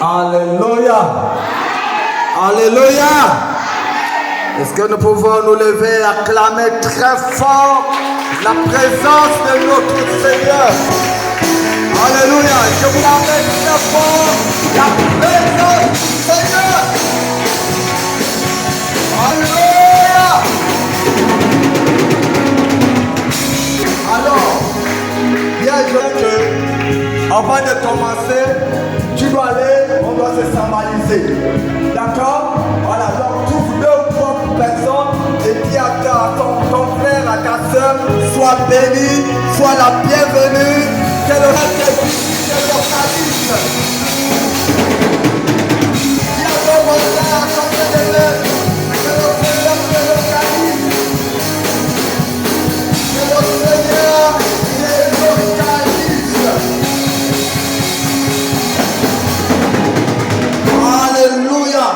Alléluia. Alléluia. Est-ce que nous pouvons nous lever et acclamer très fort la présence de notre Seigneur? Alléluia. Je vous l'appelle très fort la présence du Seigneur. Alléluia. Alors, bien sûr que avant de commencer, tu dois aller, on doit se symboliser. D'accord? Voilà, donc trouve 2 ou 3 personnes et dis à ton frère, à ta soeur, sois béni, sois la bienvenue, que le reste te localise. Dis à ton frère, à ton frère, que le Seigneur te localise. Que le Seigneur te localise. Alléluia.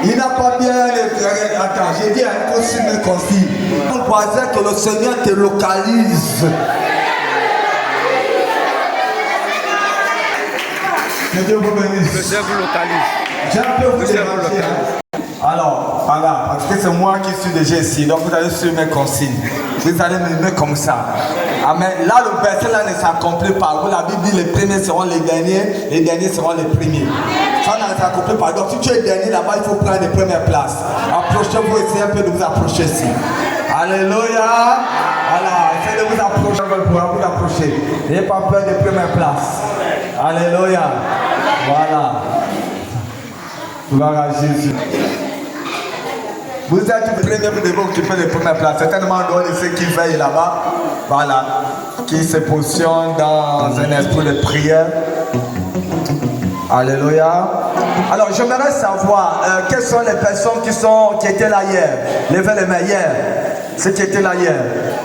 Il n'a pas bien... Attends, j'ai dit un costume concis. On croisait que le Seigneur te localise. Que Dieu vous bénisse. Le Seigneur vous localise. J'ai un peu vous déranger. Alors, voilà, parce que c'est moi qui suis déjà ici, donc vous allez suivre mes consignes. Vous allez m'aimer comme ça. Amen. Là, le verset là ne s'accomplit pas. La Bible dit les premiers seront les derniers seront les premiers. Ça ne s'accomplit pas. Donc, si tu es dernier là-bas, il faut prendre les premières places. Approchez-vous, essayez un peu de vous approcher ici. Alléluia. Voilà, essayez de vous approcher pour vous approcher. N'ayez pas peur des premières places. Alléluia. Voilà. Gloire à Jésus. Vous êtes les premiers, vous devez occuper les premières places. Certainement, on doit laisser qui veille là-bas. Voilà. Qui se positionne dans un esprit de prière. Alléluia. Alors, j'aimerais savoir quelles sont les personnes qui étaient là hier. Levez les mains hier. Ceux qui étaient là hier.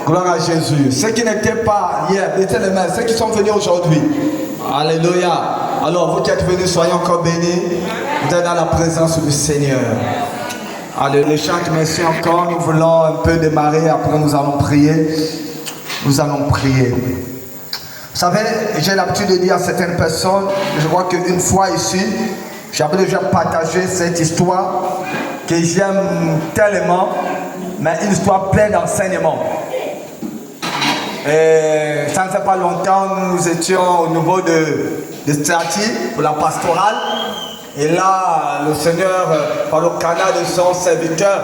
Gloire à Jésus. Ceux qui n'étaient pas hier, mettez les mains. Ceux qui sont venus aujourd'hui. Alléluia. Alors, vous qui êtes venus, soyez encore bénis. Vous êtes dans la présence du Seigneur. Allez, les chants, merci encore. Nous voulons un peu démarrer. Après, nous allons prier. Nous allons prier. Vous savez, j'ai l'habitude de dire à certaines personnes, je vois qu'une fois ici, j'avais déjà partagé cette histoire que j'aime tellement, mais une histoire pleine d'enseignements. Et ça ne fait pas longtemps, nous étions au niveau de Strati pour la pastorale. Et là, le Seigneur, par le canal de son serviteur,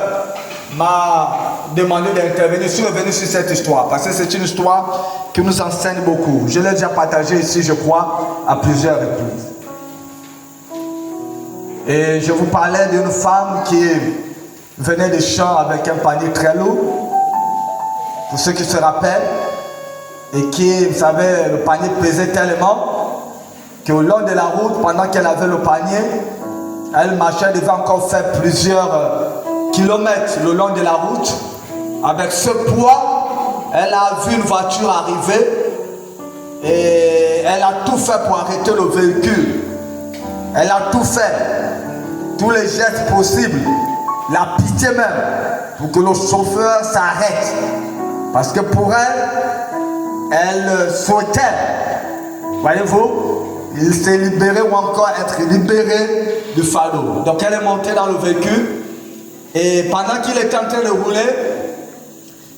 m'a demandé d'intervenir. Je suis revenu sur cette histoire parce que c'est une histoire qui nous enseigne beaucoup. Je l'ai déjà partagée ici, je crois, à plusieurs reprises. Et je vous parlais d'une femme qui venait des champs avec un panier très lourd, pour ceux qui se rappellent, et qui, vous savez, le panier pesait tellement qu'au long de la route, pendant qu'elle avait le panier, elle marchait, elle devait encore faire plusieurs kilomètres le long de la route. Avec ce poids, elle a vu une voiture arriver et elle a tout fait pour arrêter le véhicule. Elle a tout fait, tous les gestes possibles, la pitié même, pour que le chauffeur s'arrête. Parce que pour elle, elle souhaitait, voyez-vous, il s'est libéré ou encore être libéré du fardeau. Donc elle est montée dans le véhicule et pendant qu'il était en train de rouler,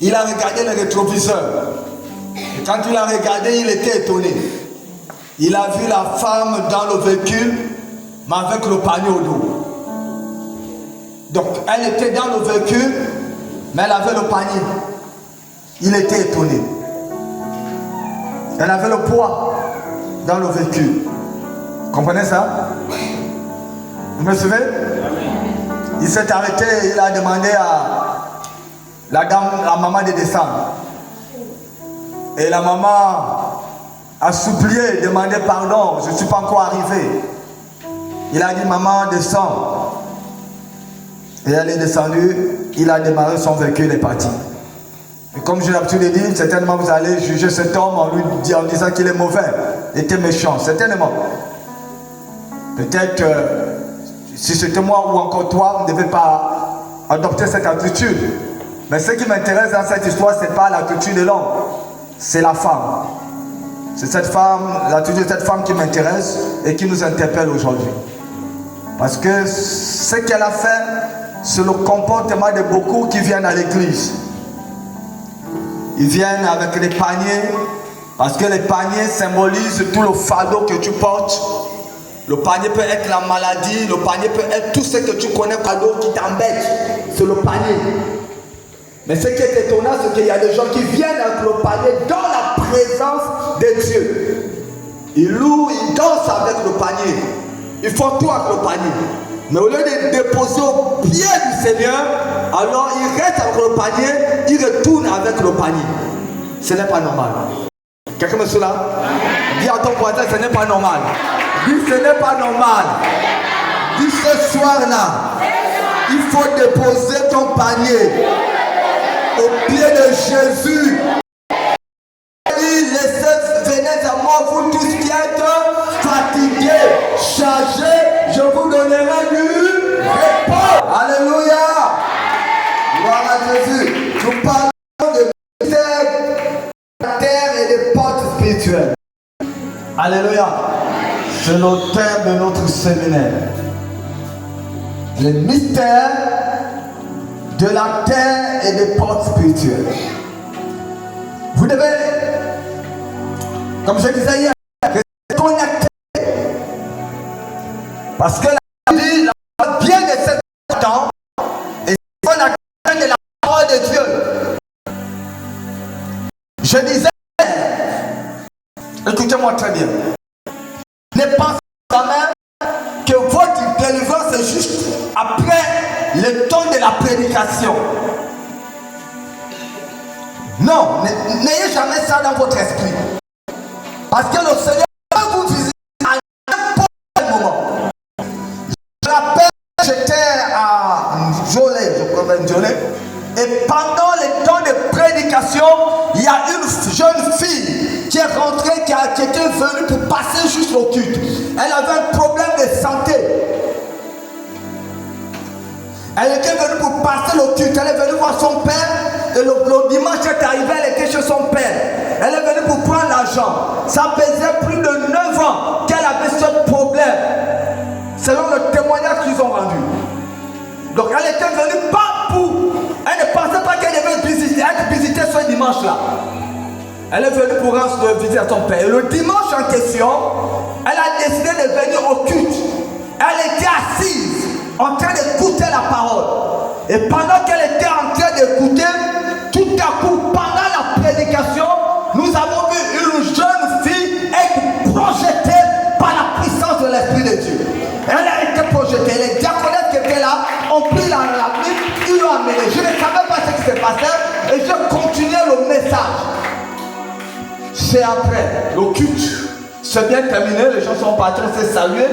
il a regardé le rétroviseur. Et quand il a regardé, il était étonné. Il a vu la femme dans le véhicule, mais avec le panier au dos. Donc elle était dans le véhicule, mais elle avait le panier. Il était étonné. Elle avait le poids dans le véhicule. Comprenez ça? Vous me suivez? Il s'est arrêté et il a demandé à la maman de descendre. Et la maman a supplié, demandé pardon, je ne suis pas encore arrivé. Il a dit, maman, descends. Et elle est descendue, il a démarré son véhicule et est parti. Et comme j'ai l'habitude de dire, certainement vous allez juger cet homme en disant qu'il est mauvais, était méchant, certainement. Peut-être si c'était moi ou encore toi, on ne devait pas adopter cette attitude. Mais ce qui m'intéresse dans cette histoire, ce n'est pas l'attitude de l'homme, c'est la femme. C'est cette femme, l'attitude de cette femme qui m'intéresse et qui nous interpelle aujourd'hui. Parce que ce qu'elle a fait, c'est le comportement de beaucoup qui viennent à l'église. Ils viennent avec les paniers, parce que les paniers symbolisent tout le fardeau que tu portes. Le panier peut être la maladie, le panier peut être tout ce que tu connais, fardeau qui t'embête. C'est le panier. Mais ce qui est étonnant, c'est qu'il y a des gens qui viennent avec le panier dans la présence de Dieu. Ils louent, ils dansent avec le panier. Ils font tout avec le panier. Mais au lieu de déposer au pied du Seigneur, alors ils restent avec le panier, ils retournent avec le panier. Ce n'est pas normal. Quelqu'un me suit là? Dis à ton voisin, ce n'est pas normal. Dis, ce n'est pas normal. Dis, ce soir-là, il faut déposer ton panier au pied de Jésus. Venez à moi, vous tous qui êtes fatigués, chargés, je vous donnerai du repos. Alléluia. Gloire à Jésus. Nous parlons de mystère de la terre et des portes spirituelles. Alléluia. C'est le thème de notre séminaire. Les mystères de la terre et des portes spirituelles. Vous devez, comme je disais hier, rester connecté. Parce que la Bible vient de cet temps et c'est connecté de la parole de Dieu. Je disais, écoutez-moi très bien, ne pensez jamais que votre délivrance est juste après le temps de la prédication. Non, n'ayez jamais ça dans votre esprit. Parce que le Seigneur peut vous visiter à n'importe quel moment. Je me rappelle, j'étais à Njolé, je crois même Njolé, et pendant les temps de prédication, il y a une jeune fille qui est rentrée, qui était venue pour passer juste au culte. Elle avait un problème de santé. Elle était venue pour passer le culte. Elle est venue voir son père. Et le dimanche est arrivé, elle était chez son père. Elle est venue pour prendre l'argent. Ça faisait plus de 9 ans qu'elle avait ce problème. Selon le témoignage qu'ils ont rendu. Donc elle était venue pas pour... Elle ne pensait pas qu'elle devait visiter ce dimanche-là. Elle est venue pour visiter son père. Et le dimanche en question, elle a décidé de venir au culte. Elle était assise, en train d'écouter la parole. Et pendant qu'elle était en train d'écouter, tout à coup, pendant la prédication, nous avons vu une jeune fille être projetée par la puissance de l'Esprit de Dieu. Elle a été projetée. Les diaconesses qui étaient là ont pris la Bible, ils l'ont amenée. Je ne savais pas ce qui s'est passé et je continuais le message. C'est après le culte. C'est bien terminé, les gens sont partis, se saluer.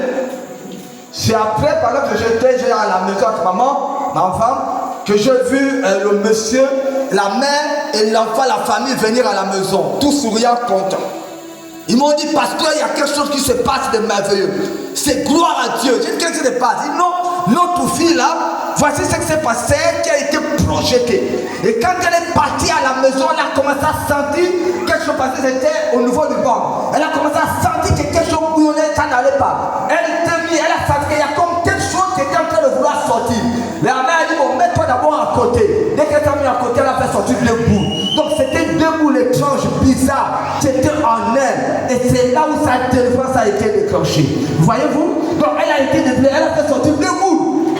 C'est après, pendant que j'étais à la maison avec maman, ma femme, que j'ai vu le monsieur, la mère et l'enfant, la famille venir à la maison, tout souriant, content. Ils m'ont dit, pasteur, il y a quelque chose qui se passe de merveilleux. C'est gloire à Dieu. J'ai dit, qu'est-ce qui se passe? Ils disent, non, notre fille là, voici ce qui s'est passé, qui a été projetée. Et quand elle est partie à la maison, elle a commencé à sentir quelque chose passé, c'était au niveau du banc. Elle a commencé à sentir que quelque chose bouillonnait, ça n'allait pas. Elle était mise, elle a senti qu'il y a comme quelque chose qui était en train de vouloir sortir. La mère a dit, bon, mets-toi d'abord à côté. Dès qu'elle s'est mise à côté, elle a fait sortir deux boules. Donc c'était deux boules étranges, bizarres, qui étaient en elle. Et c'est là où sa délivrance a été déclenchée. Voyez-vous? Donc elle a été délivrée, elle a fait sortir deux boules.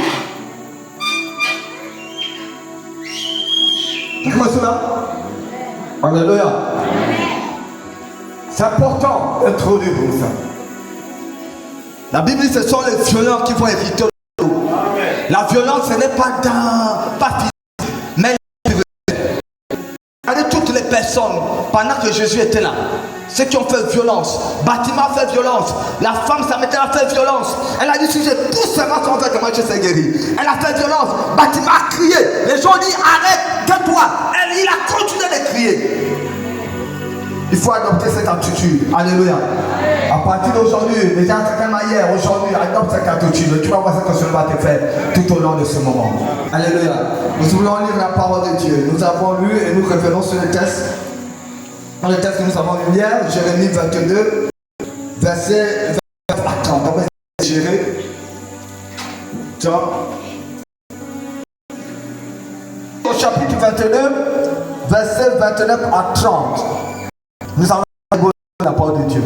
Comment cela? Alléluia. C'est important d'introduire comme ça. La Bible dit que ce sont les violents qui vont éviter le loup. La violence, ce n'est pas physique, mais regardez toutes les personnes pendant que Jésus était là. Ceux qui ont fait violence. Bâtiment a fait violence. La femme Samaritaine a fait violence. Elle a dit, si j'ai tout seulement qu'on fait que moi je sais guérir. Elle a fait violence. Bâtiment a crié. Les gens ont dit, arrête, tais-toi. Il a continué de crier. Il faut adopter cette attitude. Alléluia. À partir d'aujourd'hui, les gens hier, aujourd'hui, adopte cette attitude. Tu vas voir ce que cela va te faire tout au long de ce moment. Alléluia. Nous voulons lire la parole de Dieu. Nous avons lu et nous revenons sur le texte. Dans le texte que nous avons lu hier, Jérémie 22, verset 29 à 30. Donc, Jérémie, au chapitre 29, verset 29 à 30. Nous allons la parole de Dieu.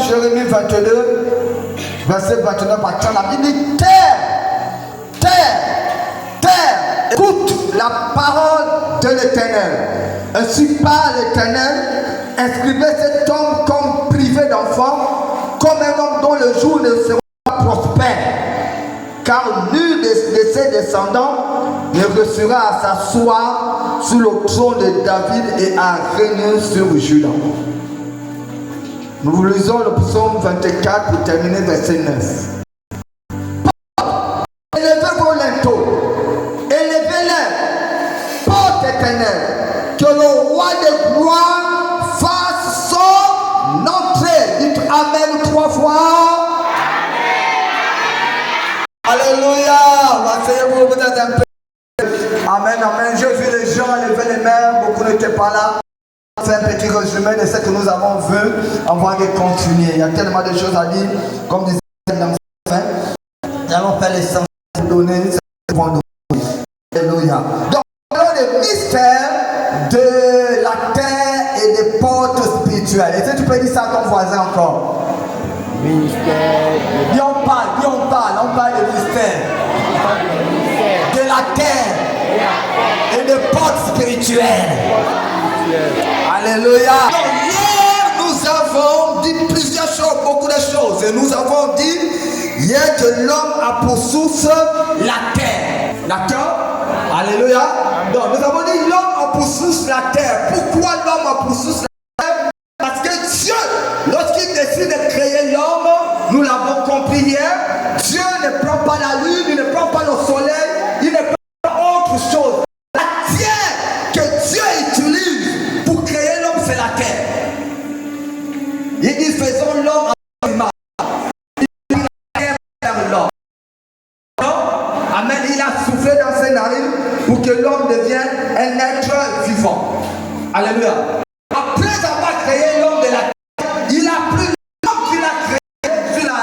Jérémie 22, verset 29 à 30. La Bible dit terre, écoute la parole de l'Éternel. Ainsi parle l'Éternel. Inscrivez cet homme comme privé d'enfant, comme un homme dont le jour ne sera pas prospère. Car nul de ses descendants ne réussira à s'asseoir sur le trône de David et à régner sur Juda. Nous lisons le psaume 24 pour terminer verset 9. Élevez vos linteaux, élevez-les, porte éternelle, que le roi de gloire fasse son entrée. Dites Amen 3 fois. Alléluia. Asseyez-vous peut-être un peu. Amen, amen. J'ai vu les gens lever les mains, beaucoup n'étaient pas là. C'est un petit résumé de ce que nous avons vu avant de continuer. Il y a tellement de choses à dire, comme disait dans la fin. Nous allons faire l'essentiel pour donner ce que nous avons donné. Alléluia. Donc, nous avons des mystères de la terre et des portes spirituelles. Est-ce que tu peux dire ça à ton voisin encore? Mystère. Et on parle de mystère. De la terre et des portes spirituelles. Alléluia. Hier, nous avons dit plusieurs choses, beaucoup de choses. Et nous avons dit hier que l'homme a pour source la terre. D'accord? Alléluia. Donc, nous avons dit l'homme a pour source la terre. Pourquoi l'homme a pour source la terre? Parce que Dieu, lorsqu'il décide de créer l'homme, nous l'avons compris hier, Dieu ne prend pas la lune, il ne prend pas le soleil, il ne prend pas autre chose. La terre que Dieu utilise pour créer l'homme, c'est la terre. Il dit faisons l'homme à l'image. Il dit la terre vers l'homme. Amen. Il a soufflé dans ses narines pour que l'homme devienne un être vivant. Alléluia. Après avoir créé l'homme de la terre, il a pris l'homme qu'il a créé sur la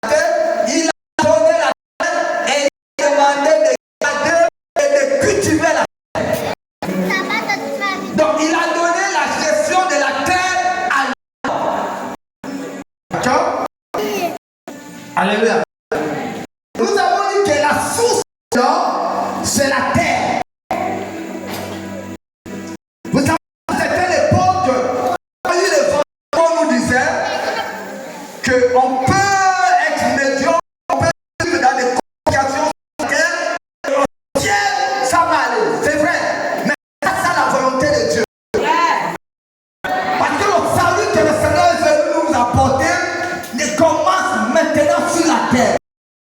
terre, il a donné la terre et il a demandé de garder et de cultiver la terre. Donc il a donné la gestion de la terre à l'homme. D'accord? Alléluia. Nous avons dit que la source de l'homme, c'est la terre. Vous savez, c'était l'époque où les enfants nous disaient qu'on peut être médiocre, on peut vivre dans des complications sur la terre, et au ciel, ça va aller. C'est vrai. Mais c'est ça la volonté de Dieu. Parce que le salut que le Seigneur est venu nous apporter ne commence maintenant sur la terre.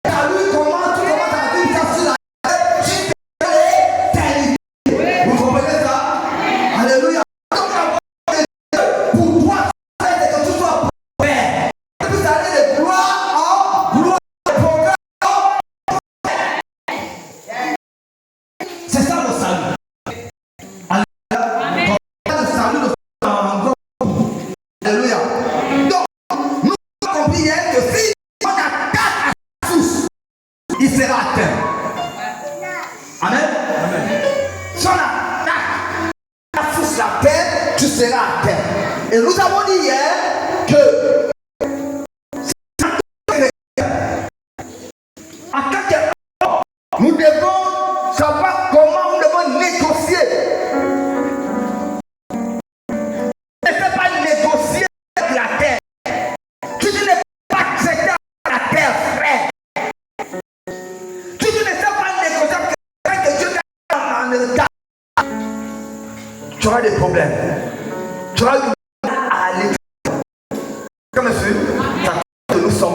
Le salut commence, tu commences à vivre ça sur la terre jusqu'à l'éternité. Vous comprenez ça? Alléluia. Donc la volonté de Dieu pour toi, c'est que tu sois prospère. Que tu allez de gloire en gloire, de progrès en progrès. C'est ça le salut. Alléluia. Le salut en gloire. Alléluia. Donc, nous avons compris hier que si on attaque à la source, il sera atteint. Amen. Si on attaque à la source, la terre, tu seras atteint. Et nous avons dit hier que en tant qu'homme, nous devons savoir comment nous devons négocier. Ne fais pas négocier avec la terre. Tu ne peux pas traiter avec la terre, frère. Tu ne sais pas négocier avec que Dieu t'a en retard. Tu auras des problèmes. Tu auras du mal à aller. Comme monsieur, ça que nous sommes.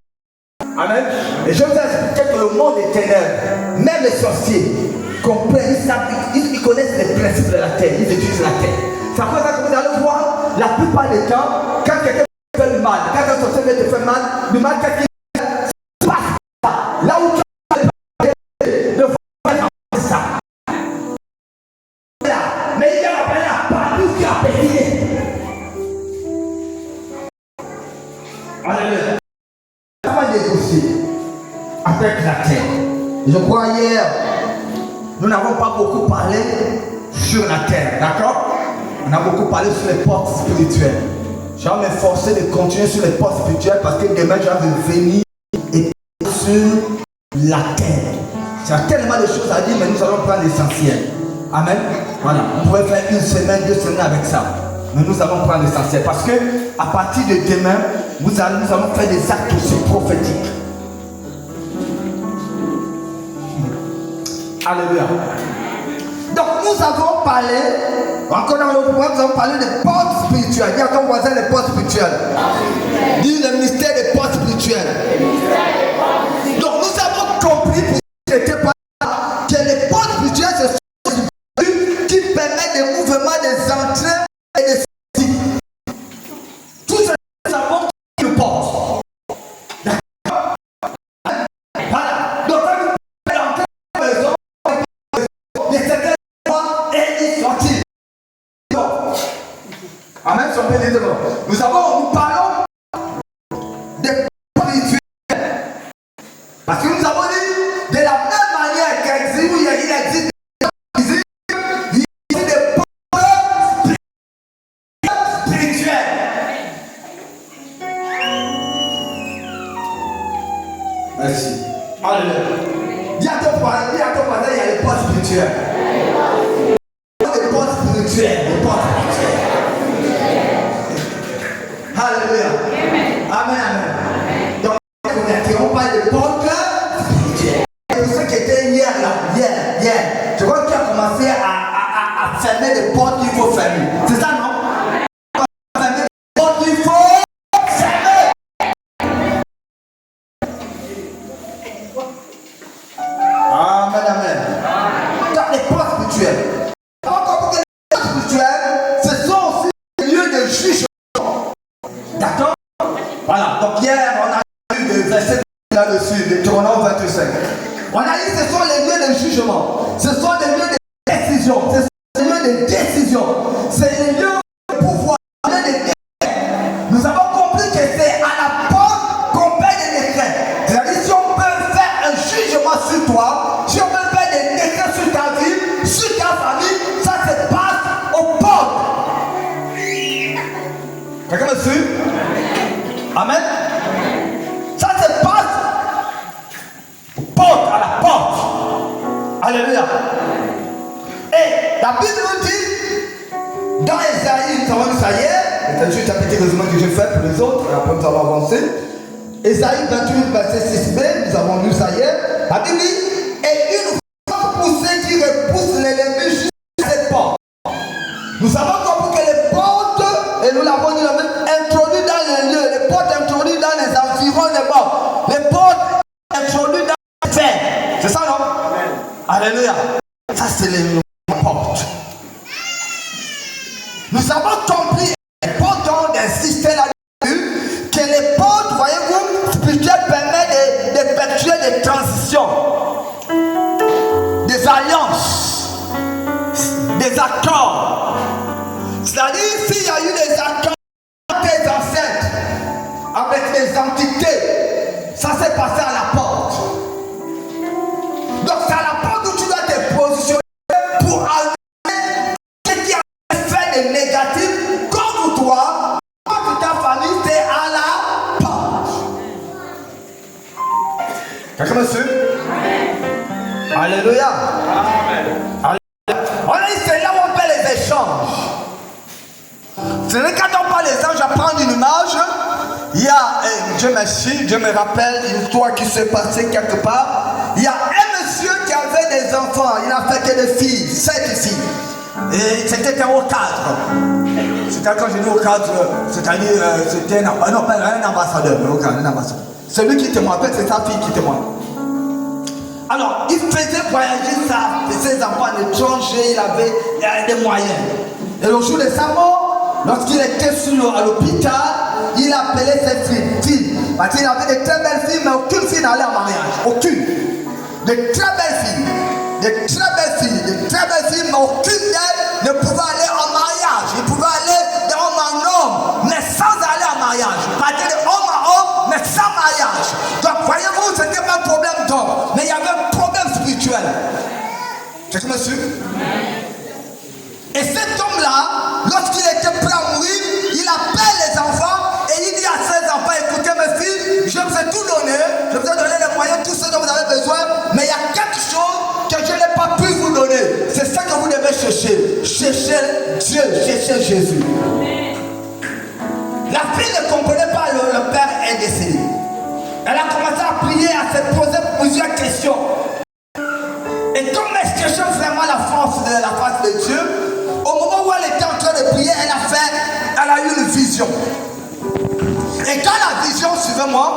Amen. Et je vous explique que le monde est ténèbres. Même les sorciers comprennent, ils connaissent les principes de la terre. Ils utilisent la terre. C'est pour ça que vous allez voir, la plupart des temps, quand quelqu'un fait du mal, quand un sorcier te fait mal, du mal, qu'est-ce qu'il passe pas. Là où tu as avec la terre. Je crois hier, nous n'avons pas beaucoup parlé sur la terre, d'accord? On a beaucoup parlé sur les portes spirituelles. Je vais m'efforcer de continuer sur les portes spirituelles parce que demain je vais venir et sur la terre. Il y a tellement de choses à dire, mais nous allons prendre l'essentiel. Amen. Voilà, on pourrait faire 1 semaine, 2 semaines avec ça. Mais nous allons prendre l'essentiel. Parce que à partir de demain, nous allons faire des actes aussi prophétiques. Alléluia. Donc nous avons parlé, encore dans le programme, nous avons parlé des portes spirituelles. Dis à ton voisin les portes spirituelles. Dis le mystère des portes spirituelles. Donc nous avons compris pour ceux qui n'étaient pas là que les portes spirituelles ce sont des vertus qui permettent des mouvements des entrées et des sorties. Tout ce que nous savons qui nous porte. D'accord? Voilà. Donc quand nous pouvons entrer dans la maison, il y a certaines fois et y sortir. Amen, si on peut dire de bon. Nous parlons des portes spirituelles. Parce que nous avons dit, de la même manière qu'il existe des portes spirituelles. Merci. Alléluia. Dis à ton voisin, il y a les portes spirituelles. Les portes spirituelles. Alléluia. Amen, amen. Donc, on parle de portes spirituelles. Et ceux qui étaient hier, je crois que tu as commencé à fermer les portes qu'il faut fermer. C'est ça, non? Fermer les portes qu'il faut fermer. Amen, amen. Donc, les portes spirituelles. Encore que les portes spirituelles, ce sont aussi des lieux de jugement. D'accord? Voilà. Donc, hier, on a eu des versets là-dessus, de Deutéronome 25. On a dit que ce sont les lieux de jugement. Ce sont les lieux de décision. Ce sont les lieux de décision. C'est les lieux de pouvoir. Les lieux de décret. Nous avons compris que c'est à la porte qu'on paie des décrets. C'est-à-dire si on peut faire un jugement sur toi, si on peut faire des décrets sur ta vie, sur ta famille, ça se passe aux portes. Quelqu'un me suit? Amen. Ça se passe aux portes, à la porte. Alléluia. Et la Bible nous dit, dans Ésaïe, nous avons vu ça hier, c'est juste un petit résumé que je fais pour les autres, et après nous allons avancer. Ésaïe 28, verset 6b, nous avons lu ça hier. La Bible dit, et une porte pour ceux qui repoussent l'ennemi jusqu'à cette porte. Nous avons compris que les portes, et nous l'avons dit, introduites dans les lieux, les portes introduites dans les environnements, les portes introduites dans les faits. C'est ça, non? Alléluia. Ça, c'est les portes. Nous avons compris, les portes ont insisté là-dessus, que les portes, voyez-vous, spirituelles permettent d'effectuer des transitions, des alliances, des accords. C'est-à-dire, s'il y a eu des accords avec tes ancêtres, avec les entités, ça s'est passé à la porte. Donc, c'est à la porte où tu dois te positionner pour enlever ce qui a fait de négatif contre toi, contre ta famille, c'est à la porte. Quelqu'un me suit? Alléluia. Amen. On a dit, c'est là où on fait les échanges. C'est vrai, quand on parle des anges, à prendre une image, il y a, Dieu merci, Dieu me rappelle une histoire qui s'est passée quelque part. Il y a un monsieur qui avait des enfants, il n'a fait que des filles, 7 filles. Et c'était un haut cadre. C'est-à-dire, quand je dis au cadre, c'est-à-dire, c'était un ambassadeur, un ambassadeur. Celui qui témoigne, c'est sa fille qui témoigne. Alors, il faisait voyager ses enfants à l'étranger, il avait des moyens. Et le jour de sa mort, lorsqu'il était à l'hôpital, il appelait ses filles. Parce qu'il avait de très belles filles, mais aucune fille n'allait en mariage. Aucune. De très belles filles. De très belles filles, mais aucune d'elles ne pouvait aller en mariage. Il pouvait aller d'homme en homme, mais sans aller en mariage. Partir de homme à homme, mais sans mariage. Donc, voyez-vous, ce n'était pas un problème me suit? Et cet homme-là, lorsqu'il était prêt à mourir, il appelle les enfants et il dit à ses enfants, écoutez mes filles, je vous ai tout donné, je vous ai donné les moyens, tout ce dont vous avez besoin, mais il y a quelque chose que je n'ai pas pu vous donner. C'est ça que vous devez chercher. Cherchez Dieu, cherchez Jésus. La fille ne comprenait pas, le père est décédé. Elle a commencé à prier, à se poser plusieurs questions. Et comme elle cherchait vraiment la face de Dieu, au moment où elle était en train de prier, elle a eu une vision. Et dans la vision, suivez-moi,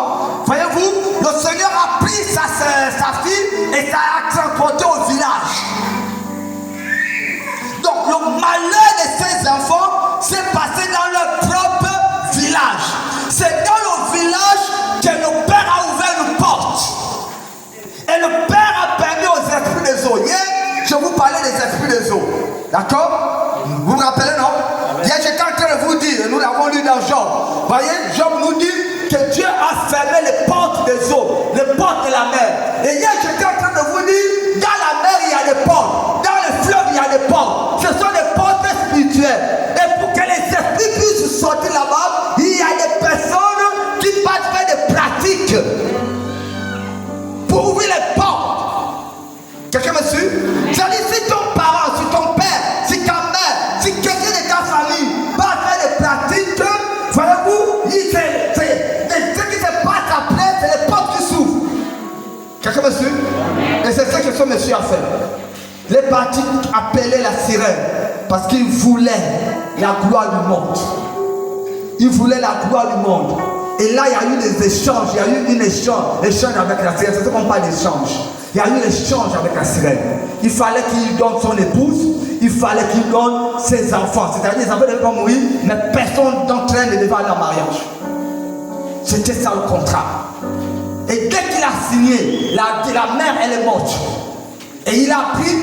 voyez-vous, le Seigneur a pris sa fille et l'a transportée au village. Donc le malheur de ces enfants s'est passé dans leur propre village. C'est dans le village que le Père a ouvert une porte. Et le Père a permis aux esprits des eaux. Hier, je vous parlais des esprits des eaux. D'accord? Vous vous rappelez, non? Hier, j'étais en train de vous dire, nous l'avons lu dans Job. Voyez, Job nous dit que Dieu a fermé les portes des eaux, les portes de la mer. Et hier, j'étais en train de vous dire, dans la mer, il y a des portes. Dans le fleuve, il y a des portes. Ce sont des portes spirituelles. Et pour que les esprits puissent sortir là-bas, il y a des personnes qui passent faire des pratiques pour ouvrir les portes. Quelqu'un me suit? C'est-à-dire, si ton parent, si ton père, si ta mère, si quelqu'un de ta famille va faire des pratiques, voyez-vous, ce qui se passe après, c'est les portes qui s'ouvrent. Quelqu'un me suit? Et c'est ça que ce monsieur a fait. Les pratiques appelaient la sirène parce qu'ils voulaient la gloire du monde. Ils voulaient la gloire du monde. Et là, il y a eu des échanges. Il y a eu un échange avec la sirène. C'est ce qu'on parle d'échange. Il y a eu l'échange avec la sirène. Il fallait qu'il donne son épouse. Il fallait qu'il donne ses enfants. C'est-à-dire les enfants ne devaient pas mourir, mais personne d'entre eux ne devait aller en mariage. C'était ça le contrat. Et dès qu'il a signé, la mère, elle est morte. Et il a pris,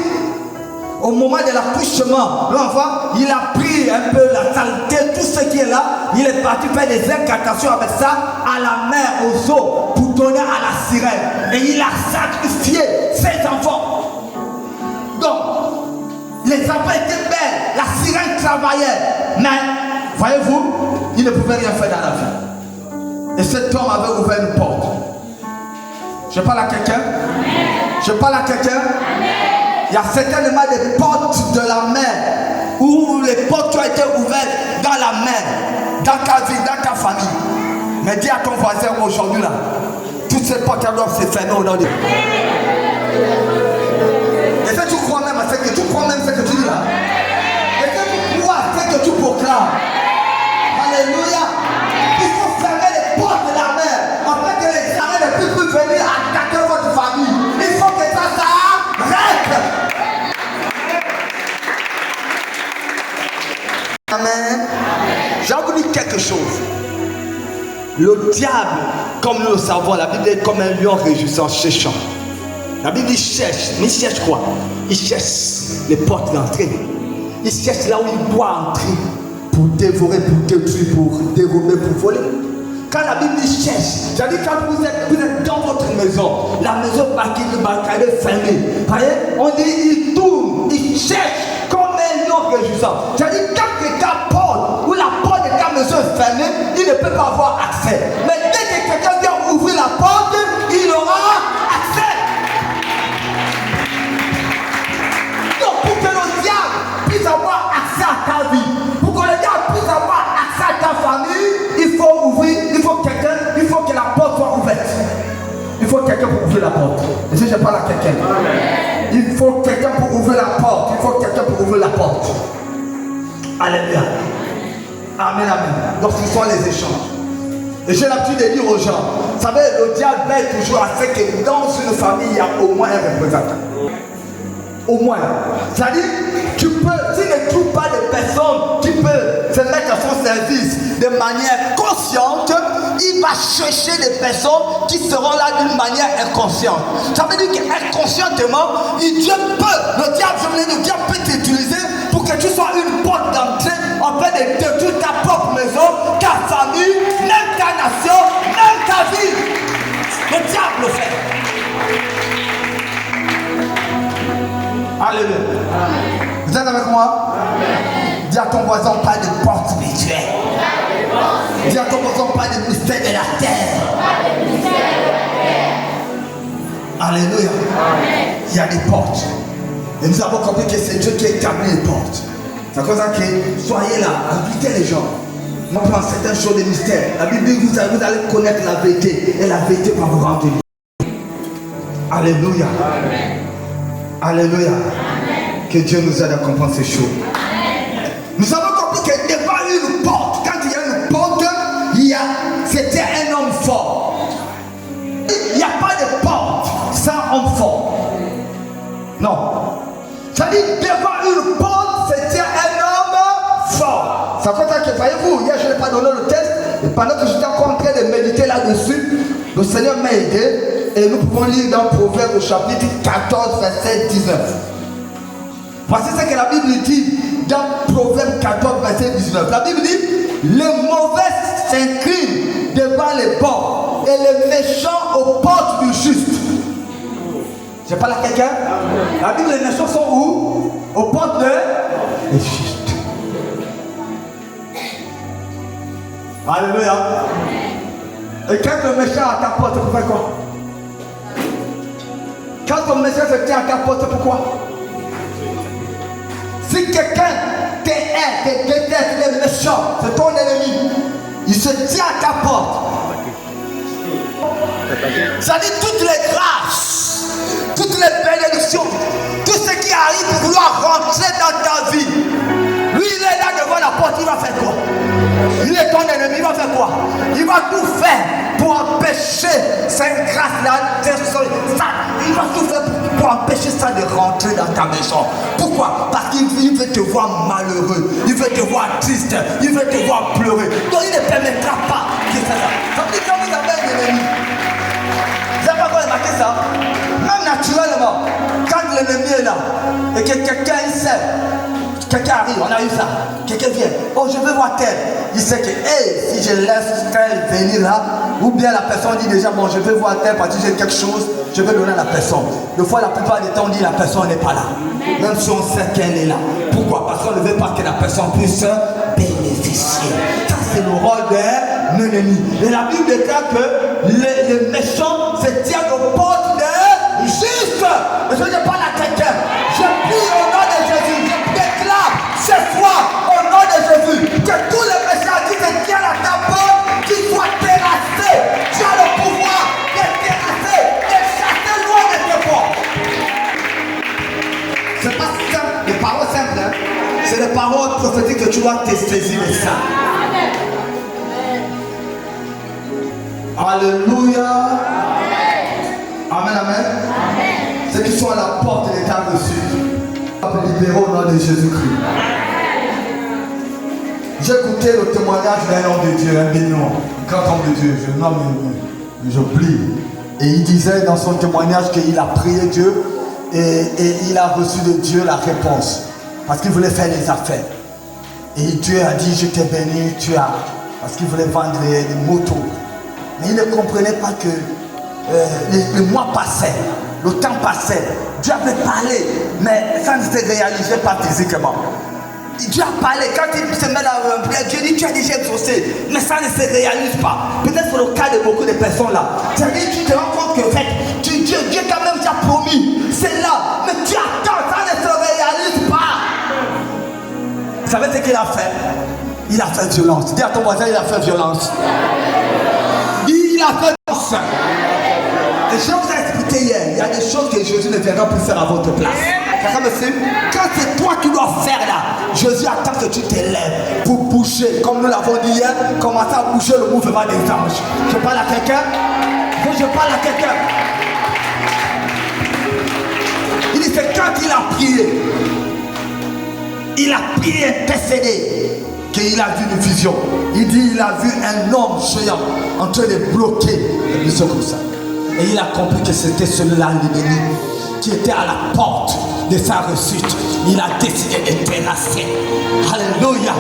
au moment de l'accouchement, l'enfant, il a pris un peu la saleté, tout ce qui est là. Il est parti faire des incantations avec ça à la mer, aux eaux, pour donner à la sirène. Et il a sacrifié ses enfants. Donc, les enfants étaient belles, la sirène travaillait. Mais, voyez-vous, il ne pouvait rien faire dans la vie. Et cet homme avait ouvert une porte. Je parle à quelqu'un? Je parle à quelqu'un? Il y a certainement des portes de la mer où les portes qui ont été ouvertes dans la mer, dans ta vie, dans ta famille. Mais dis à ton voisin aujourd'hui là, toutes ces portes doivent se fermer au nom de Dieu. Est-ce que tu crois même à ce que tu dis là? Est-ce que tu crois à ce que tu proclames? Alléluia. Il faut fermer les portes de la mer afin que les arrêts ne puissent plus venir attaquer votre famille. Il faut que ça s'arrête. Amen. J'ai voulu dire quelque chose. Le diable, comme nous le savons, la Bible est comme un lion réjouissant, cherchant. La Bible dit cherche, mais il cherche quoi? Il cherche les portes d'entrée. Il cherche là où il doit entrer pour dévorer, pour détruire, pour dérober, pour voler. Quand la Bible dit cherche, c'est-à-dire quand vous êtes dans votre maison, la maison barricadée fermée. Voyez, on dit il tourne, il cherche comme un lion réjouissant. C'est-à-dire quand quelqu'un porte ou la porte de ta maison est fermée, il ne peut pas avoir accès. Mais dès que quelqu'un vient ouvrir la porte, il aura accès. Donc pour que le diable puisse avoir accès à ta vie, pour que le diable puisse avoir accès à ta famille, il faut ouvrir, il faut que la porte soit ouverte. Il faut quelqu'un pour ouvrir la porte. Et si je parle à quelqu'un, il faut quelqu'un pour ouvrir la porte. Il faut quelqu'un pour ouvrir la porte. Alléluia. Amen, amen. Donc ce sont les échanges. Et j'ai l'habitude de dire aux gens, vous savez, le diable veille toujours à ce que dans une famille, il y a au moins un représentant. Au moins. C'est-à-dire, tu peux, s'il ne trouve pas de personnes qui peuvent se mettre à son service de manière consciente, il va chercher des personnes qui seront là d'une manière inconsciente. Ça veut dire qu'inconscientement, Dieu peut, le diable, Dieu peut t'utiliser pour que tu sois une porte d'entrée en fait de détruire ta propre maison, ta famille, même ta nation, même ta vie. Le diable le fait. Alléluia. Alléluia. Il y a des portes. Et nous avons compris que c'est Dieu qui établit les portes. C'est comme ça que soyez là, invitez les gens. On prend certaines choses de mystère. La Bible dit que vous allez connaître la vérité. Et la vérité va vous rendre libre. Alléluia. Alléluia. Que Dieu nous aide à comprendre ces choses. Nous avons compris qu'il n'y a pas eu une porte. Quand il y a une porte, c'était un homme fort. Il n'y a pas de porte sans homme fort. Non. Ça dit, devant une porte, c'était un homme fort. Ça fait que, voyez-vous, hier je n'ai pas donné le texte. Et pendant que j'étais encore en train de méditer là-dessus, le Seigneur m'a aidé. Et nous pouvons lire dans Proverbe au chapitre 14, verset 19. Voici ce que la Bible dit dans Proverbe 14, verset 19. La Bible dit, les mauvais s'inclinent devant les bons et les méchants aux portes du juste. Je parle à quelqu'un. La Bible, les méchants sont où? Aux portes des justes. Alléluia. Et quand le méchant à ta porte, tu fais quoi? Quand ton méchant se tient à ta porte, pourquoi? Si quelqu'un te déteste, les méchants, c'est ton ennemi, il se tient à ta porte. Ça dit toutes les grâces, toutes les bénédictions, tout ce qui arrive pour vouloir rentrer dans ta vie. Lui, il est là devant la porte, il va faire quoi? Il est ton ennemi, il va faire quoi? Il va tout faire pour empêcher cette grâce-là. Il va tout faire pour empêcher ça de rentrer dans ta maison. Pourquoi? Parce qu'il veut te voir malheureux, il veut te voir triste, il veut te voir pleurer. Donc il ne permettra pas que ça. Ça veut dire que vous avez un ennemi. Vous n'avez pas encore remarqué ça? Même naturellement, quand l'ennemi est là et que quelqu'un il sait, quelqu'un arrive, on a eu ça, quelqu'un vient, oh je veux voir tel, il sait que hey, si je laisse tel venir là, ou bien la personne dit déjà bon je veux voir tel parce que j'ai quelque chose, je vais donner à la personne. Des fois la plupart du temps on dit la personne n'est pas là, même si on sait qu'elle est là. Pourquoi? Parce qu'on ne veut pas que la personne puisse bénéficier. Ça c'est le rôle d'un ennemi. Et la Bible déclare que les méchants se tiennent aux portes des justes. Et je parle à quelqu'un, je prie au nom de Jésus, je déclare ce soir au nom de Jésus que tous les méchants qui se tiennent à ta porte, qu'ils soient terrassés. Tu as le pouvoir de terrasser, de chasser loin de tes portes. C'est pas simple, des paroles simples, hein? C'est des paroles prophétiques que tu dois te saisir de ça. Alléluia. Amen, amen. Ceux qui sont à la porte de l'état reçu, libérés au nom de Jésus-Christ. J'ai écouté le témoignage d'un homme de Dieu, un béninois, un grand homme de Dieu, je nomme, j'oublie. Et il disait dans son témoignage qu'il a prié Dieu et il a reçu de Dieu la réponse. Parce qu'il voulait faire des affaires. Et Dieu a dit, je t'ai béni, tu as. Parce qu'il voulait vendre des motos. Mais il ne comprenait pas que les mois passaient, le temps passait. Dieu avait parlé, mais ça ne se réalisait pas physiquement. Dieu a parlé, quand il se met dans un prière, Dieu dit tu as déjà exaucé, mais ça ne se réalise pas. Peut-être c'est le cas de beaucoup de personnes là. C'est-à-dire tu te rends compte que Dieu quand même t'a promis, c'est là, mais tu attends, ça ne se réalise pas. Vous savez ce qu'il a fait? Il a fait violence. Dis à ton voisin, il a fait violence. Il a fait violence. Et je vous ai expliqué hier, il y a des choses que Jésus ne viendra plus faire à votre place. Quand c'est toi qui dois faire là, Jésus attend que tu t'élèves pour bouger. Comme nous l'avons dit hier, commencer à bouger le mouvement des anges. Je parle à quelqu'un. Je parle à quelqu'un. Il dit c'est quand il a prié. Il a prié, intercédé, qu'il a vu une vision. Il dit il a vu un homme géant en train de bloquer les missions comme ça. Et il a compris que c'était celui-là l'ennemi qui était à la porte de sa réussite. Il a décidé de terrasser. Alléluia.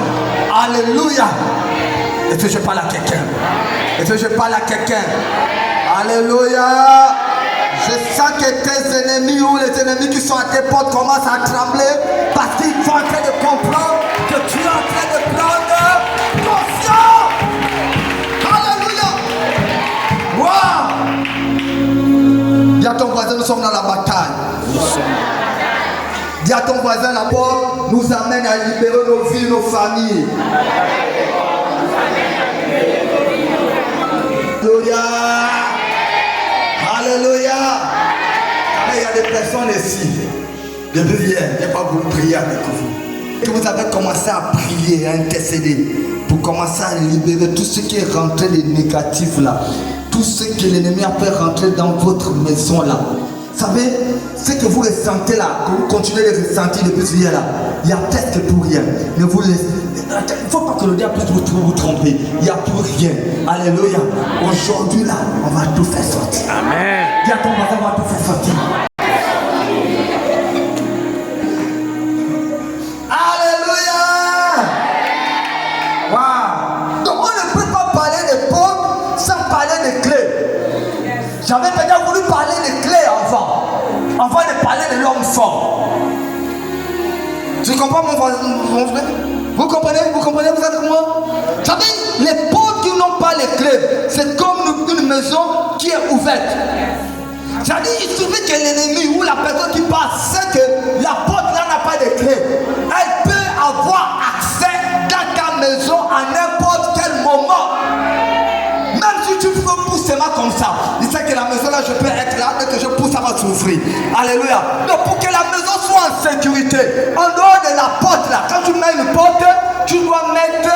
Alléluia. Et puis je parle à quelqu'un. Et puis je parle à quelqu'un. Alléluia. Je sens que tes ennemis ou les ennemis qui sont à tes portes commencent à trembler parce qu'ils sont en train de comprendre que tu es en train de prendre conscience. Alléluia. Wow. Dis à ton voisin, nous sommes ton voisin, la porte nous amène à libérer nos vies, nos familles. Alléluia. Alléluia. Il y a des personnes ici, depuis hier, je n'ai pas voulu prier avec vous. Que vous avez commencé à prier, à intercéder, pour commencer à libérer tout ce qui est rentré de négatif là. Tout ce que l'ennemi a fait rentrer dans votre maison là. Vous savez, ce que vous ressentez là, que vous continuez de ressentir depuis hier là, il y a peut-être que pour rien. Mais vous laissez. Il ne faut pas que le diable puisse vous tromper. Il n'y a plus rien. Alléluia. Aujourd'hui là, on va tout faire sortir. Amen. Dis à ton voisin, on va tout faire sortir. Alléluia. Wow. Donc on ne peut pas parler de portes sans parler de clés. J'avais déjà voulu parler de clés avant de parler de l'homme fort. Tu comprends mon frère? Vous comprenez? Vous êtes avec moi? Vous savez, les portes qui n'ont pas les clés, c'est comme une maison qui est ouverte. C'est-à-dire, il suffit que l'ennemi ou la personne qui passe sait que la porte là n'a pas de clé. Elle peut avoir accès dans ta maison à n'importe quel moment. Même si tu pousses comme ça, il sait que la maison là, je peux être là, dès que je pousse, ça va s'ouvrir. Alléluia. Donc pour que la maison soit en sécurité, en dehors de la porte là, quand tu mets une porte, tu dois mettre...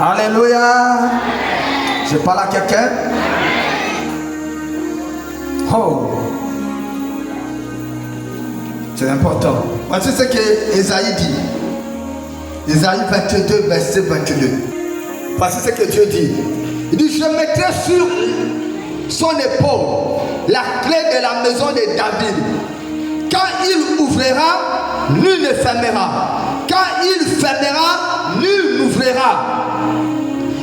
Alléluia. Je parle à quelqu'un. Oh. C'est important. Voici ce que Ésaïe dit. Ésaïe 22, verset 22. Voici ce que Dieu dit. Il dit, je mettrai sur son épaule la clé de la maison de David. Quand il ouvrira, nul ne fermera. Quand il fermera, nul n'ouvrira.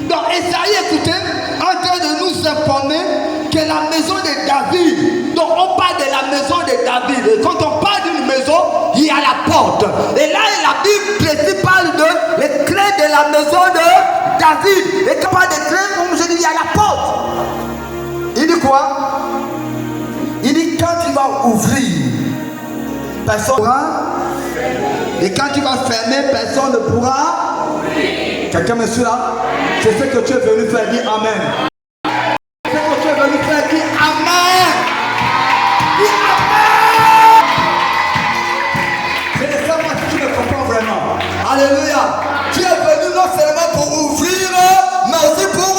Donc Ésaïe, écoutez, en train de nous informer que la maison de David, donc on parle de la maison de David, et quand on parle d'une maison, il y a la porte. Et là, la Bible précise parle de les clés de la maison de David. Et quand on parle de clés, comme je dis, il y a la porte. Il dit quoi? Il dit quand tu vas ouvrir, personne ne pourra. Et quand tu vas fermer, personne ne pourra. Quelqu'un me suit là? C'est ce que tu es venu faire, dis Amen. C'est ce que tu es venu faire, dis Amen. Dis Amen. C'est le seul moment que tu me comprends vraiment. Alléluia. Tu es venu non seulement pour ouvrir, mais aussi pour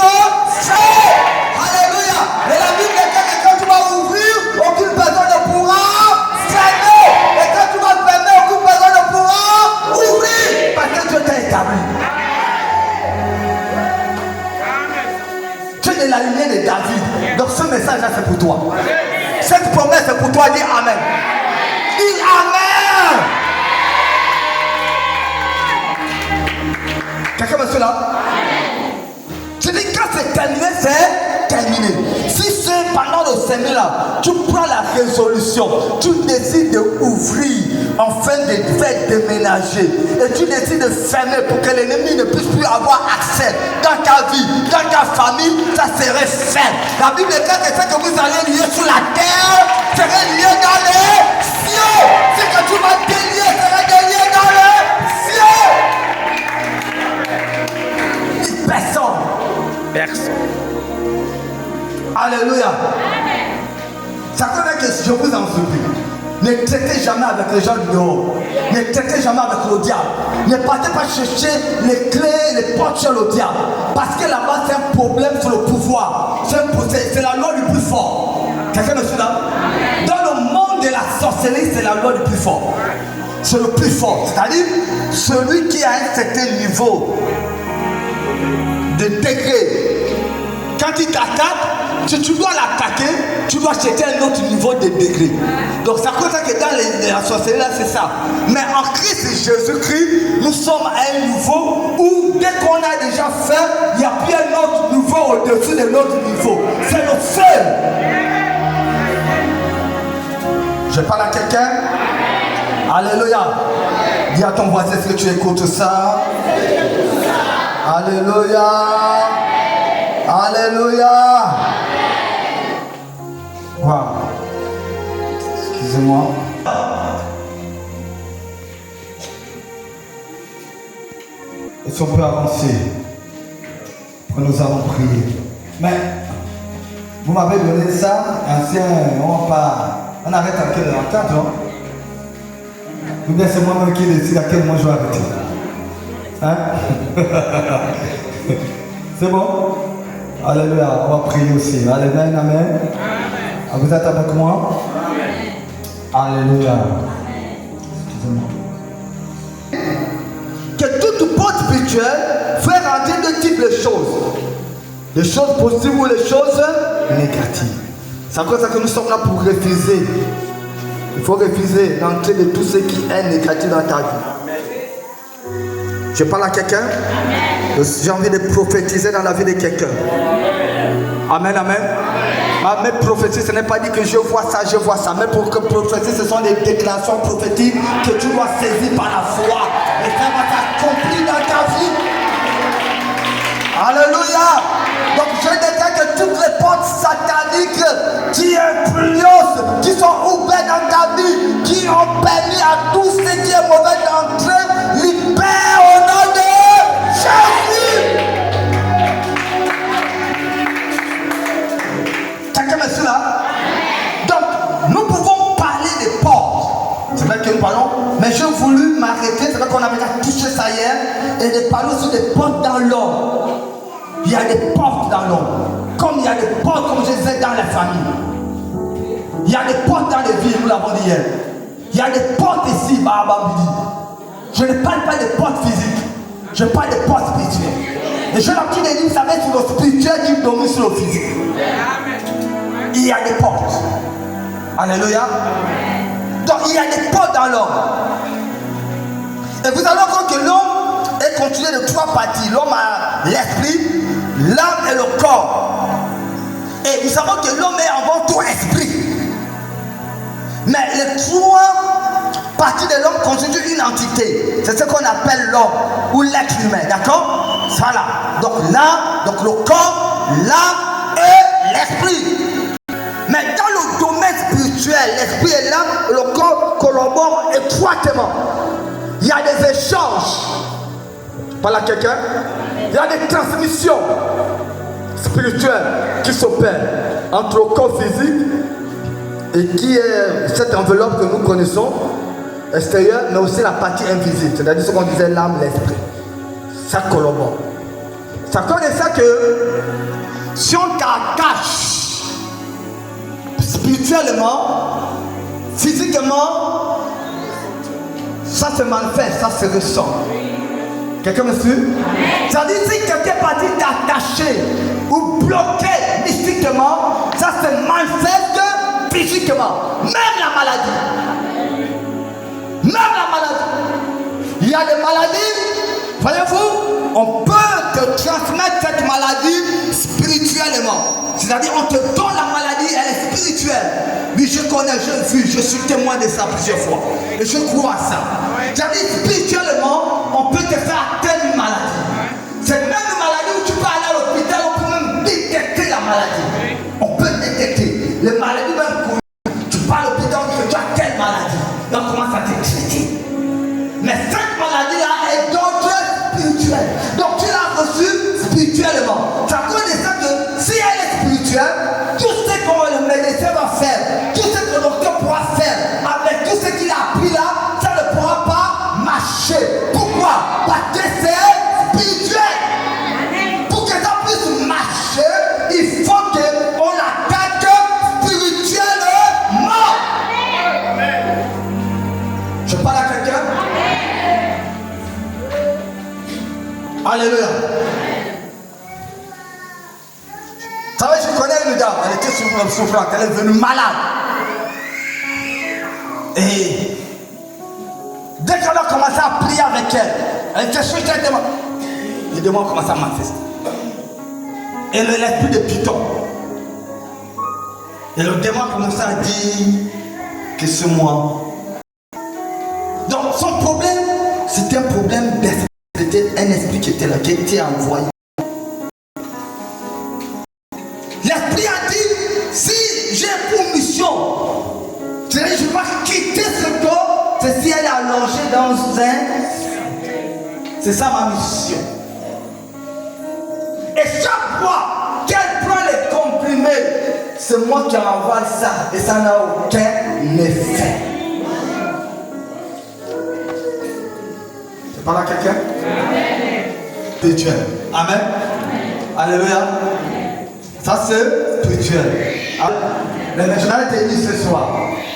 faire. Alléluia. Et la Bible dit que quand tu vas ouvrir, aucune personne ne pourra fermer. Et quand tu vas fermer, aucune personne ne pourra ouvrir. Parce que Dieu t'a établi. Tu es de la lignée de David. Donc ce message là c'est pour toi. Cette promesse c'est pour toi. Dis Amen. Dis Amen. Quelqu'un me suit là? Je dis quand c'est terminé, c'est terminé. Si c'est pendant le séminaire là, tu prends la résolution, tu décides d'ouvrir afin de faire déménager et tu décides de fermer pour que l'ennemi ne puisse plus avoir accès dans ta vie, dans ta famille, ça serait fait. La Bible dit que ce que vous allez lier sur la terre serait lié dans les cieux. Ce que tu vas délier serait délié dans les cieux. Personne. Alléluia. Ça fait que je vous en supplie. Ne traitez jamais avec les gens du dehors. Ne traitez jamais avec le diable. Ne partez pas chercher les clés, les portes chez le diable. Parce que là-bas, c'est un problème sur le pouvoir. C'est la loi du plus fort. Quelqu'un me suit là? Dans le monde de la sorcellerie, c'est la loi du plus fort. C'est le plus fort. C'est-à-dire celui qui a un certain niveau de degré. Quand il t'attaque, si tu dois l'attaquer, tu dois chercher un autre niveau de degré. Donc c'est pour ça que dans la sorcellerie, c'est ça. Mais en Christ Jésus-Christ, nous sommes à un niveau où dès qu'on a déjà fait, il n'y a plus un autre niveau au-dessus de l'autre niveau. C'est le seul. Je parle à quelqu'un. Alléluia. Dis à ton voisin, est-ce que tu écoutes ça? Alléluia. Alléluia. Wow. Excusez-moi. Et si on peut avancer, nous allons prier. Mais vous m'avez donné ça, ancien, on arrête à quelle heure? 4 ans? Ou bien c'est moi-même qui décide à quel moment je vais arrêter? Hein? C'est bon? Alléluia, on va prier aussi. Alléluia, amen. Vous êtes avec moi? Alléluia. Excusez-moi. Que toute porte spirituelle fait rentrer deux types de choses. Les choses positives ou les choses négatives. C'est encore ça que nous sommes là pour refuser. Il faut refuser l'entrée de tout ce qui est négatif dans ta vie. Je parle à quelqu'un. J'ai envie de prophétiser dans la vie de quelqu'un. Amen, amen. Mais prophétie, ce n'est pas dit que je vois ça. Mais pour que prophétie, ce sont des déclarations prophétiques que tu dois saisir par la foi. Et ça va s'accomplir dans ta vie. Alléluia. Donc je déclare que toutes les portes sataniques qui influencent, qui sont ouvertes dans ta vie, qui ont permis à tout ce qui est mauvais d'entrer, libère au nom de Jésus. Quelqu'un me suit là? Donc nous pouvons parler des portes. C'est vrai que nous parlons, mais j'ai voulu m'arrêter, c'est vrai qu'on avait déjà touché ça hier, et de parler sur des portes dans l'homme. Il y a des portes dans l'homme, comme il y a des portes, comme je disais, dans la famille. Il y a des portes dans les villes, nous l'avons dit hier. Il y a des portes ici, Bababidi. Je ne parle pas des portes physiques, je parle des portes spirituelles. Et je l'ai dit, vous savez, sur le spirituel qui domine sur le physique. Il y a des portes. Alléluia. Donc il y a des portes dans l'homme. Et vous allez voir que l'homme est constitué de trois parties. L'homme a l'esprit, l'âme et le corps. Et nous savons que l'homme est avant tout esprit. Mais les trois parties de l'homme constituent une entité. C'est ce qu'on appelle l'homme ou l'être humain. D'accord? Voilà. Donc l'âme, donc le corps, l'âme et l'esprit. Mais dans le domaine spirituel, l'esprit et l'âme, le corps collaborent étroitement. Il y a des échanges. Parle à quelqu'un. Il y a des transmissions spirituelles qui s'opèrent entre le corps physique et qui est cette enveloppe que nous connaissons extérieure, mais aussi la partie invisible, c'est-à-dire ce qu'on disait l'âme, l'esprit. Ça collabore. Ça connaît ça que si on t'attache spirituellement, physiquement, ça se manifeste, ça se ressent. Quelqu'un me suit? C'est-à-dire si quelqu'un est parti t'attacher ou bloquer mystiquement, ça se manifeste physiquement. Même la maladie. Même la maladie. Il y a des maladies, voyez-vous, on peut te transmettre cette maladie spirituellement. C'est-à-dire on te donne la maladie, elle est spirituelle. Oui, je connais, je vis, je suis témoin de ça plusieurs fois. Et je crois à ça. C'est-à-dire spirituellement, on peut te faire atteindre une maladie. C'est même une maladie où tu peux aller à l'hôpital, on peut même détecter la maladie. On peut détecter. Les maladies même connues. Tu pars à l'hôpital, on dit que tu as telle maladie. Donc on commence à te traiter. Mais cette maladie-là est d'ordre spirituel. Donc tu l'as reçue spirituellement. Ça veut dire que si elle est spirituelle, tout ce que le médecin va faire, tout ce que le docteur pourra faire, avec tout ce qu'il a appris là, ça ne pourra pas marcher. Pourquoi? Parce que c'est spirituel. Pour que ça puisse marcher, il faut qu'on l'attaque spirituellement. Je parle à quelqu'un? Alléluia. Vous savez, je connais une dame, elle était souffrante, elle est devenue malade. Et dès qu'on a commencé à prier avec elle, elle était souffrante, les démons ont commencé à manifester. Et l'esprit de Python. Et le démon a commencé à dire que c'est moi. Donc son problème, c'était un problème d'esprit. C'était un esprit qui était là, qui était envoyé. L'esprit a dit, si j'ai pour C'est si elle est allongée dans un... C'est ça ma mission. Et chaque fois qu'elle prend les comprimés, c'est moi qui envoie ça. Et ça n'a aucun effet. C'est pas là quelqu'un? Spirituel. Amen. Alléluia. Ça c'est spirituel. Mais je vais te dire ce soir.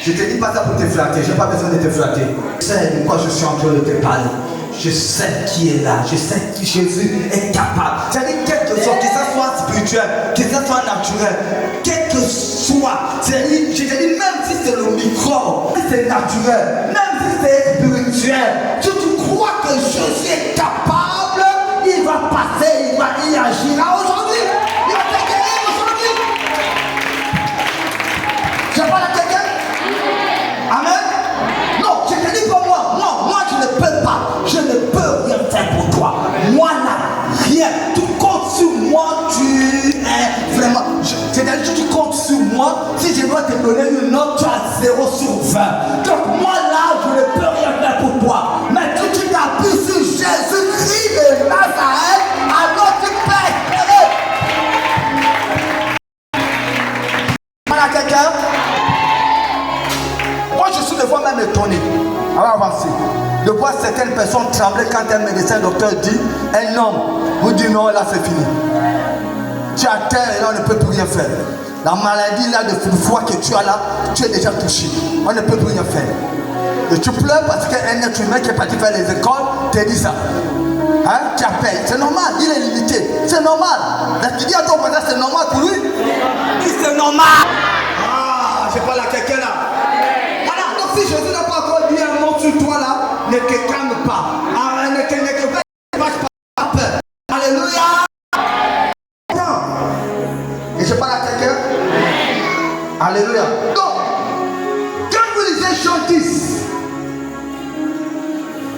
Je ne te dis pas ça pour te flatter. Je n'ai pas besoin de te flatter. Je sais de quoi je suis en train de te parler. Je sais qui est là. Je sais que Jésus est capable. C'est-à-dire quelque chose, que ça soit spirituel, que ça soit naturel, quel que soit. C'est-à-dire, je te dis, même si c'est le micro, si c'est naturel, même si c'est spirituel, si tu crois que Jésus est capable, il va passer, il agira aujourd'hui. Il va te guérir aujourd'hui. Je parle à quelqu'un? Amen. Non, je te dis pas moi. Moi, je ne peux pas. Je ne peux rien faire pour toi. Moi là, rien. Tu comptes sur moi, tu es vraiment. C'est-à-dire que tu comptes sur moi. Si je dois te donner une note, tu as 0 sur 20. Donc moi là, je ne peux rien faire pour toi. Mais si tu t'appuies sur Jésus-Christ de Nazareth, alors tu peux espérer. Voilà quelqu'un? Moi je suis des fois même étonné. On va avancer. De voir certaines personnes trembler quand un médecin docteur dit un homme vous dit non, là c'est fini. Tu es à terre et là on ne peut plus rien faire. La maladie là de foie que tu as là, tu es déjà touché. On ne peut plus rien faire. Et tu pleures parce qu'un être humain qui est parti faire les écoles te dit ça. Hein? Tu appelles. C'est normal, il est limité. C'est normal. Tu dis à ton voisin c'est normal pour lui. Il dit c'est normal. Ah, je parle à quelqu'un là. Voilà, donc si Jésus n'a pas encore dit un mot sur toi là, ne te calme pas. Ah, ne te pas peur. Alléluia. Et je parle à quelqu'un. Alléluia. Donc, quand vous lisez Jean 10,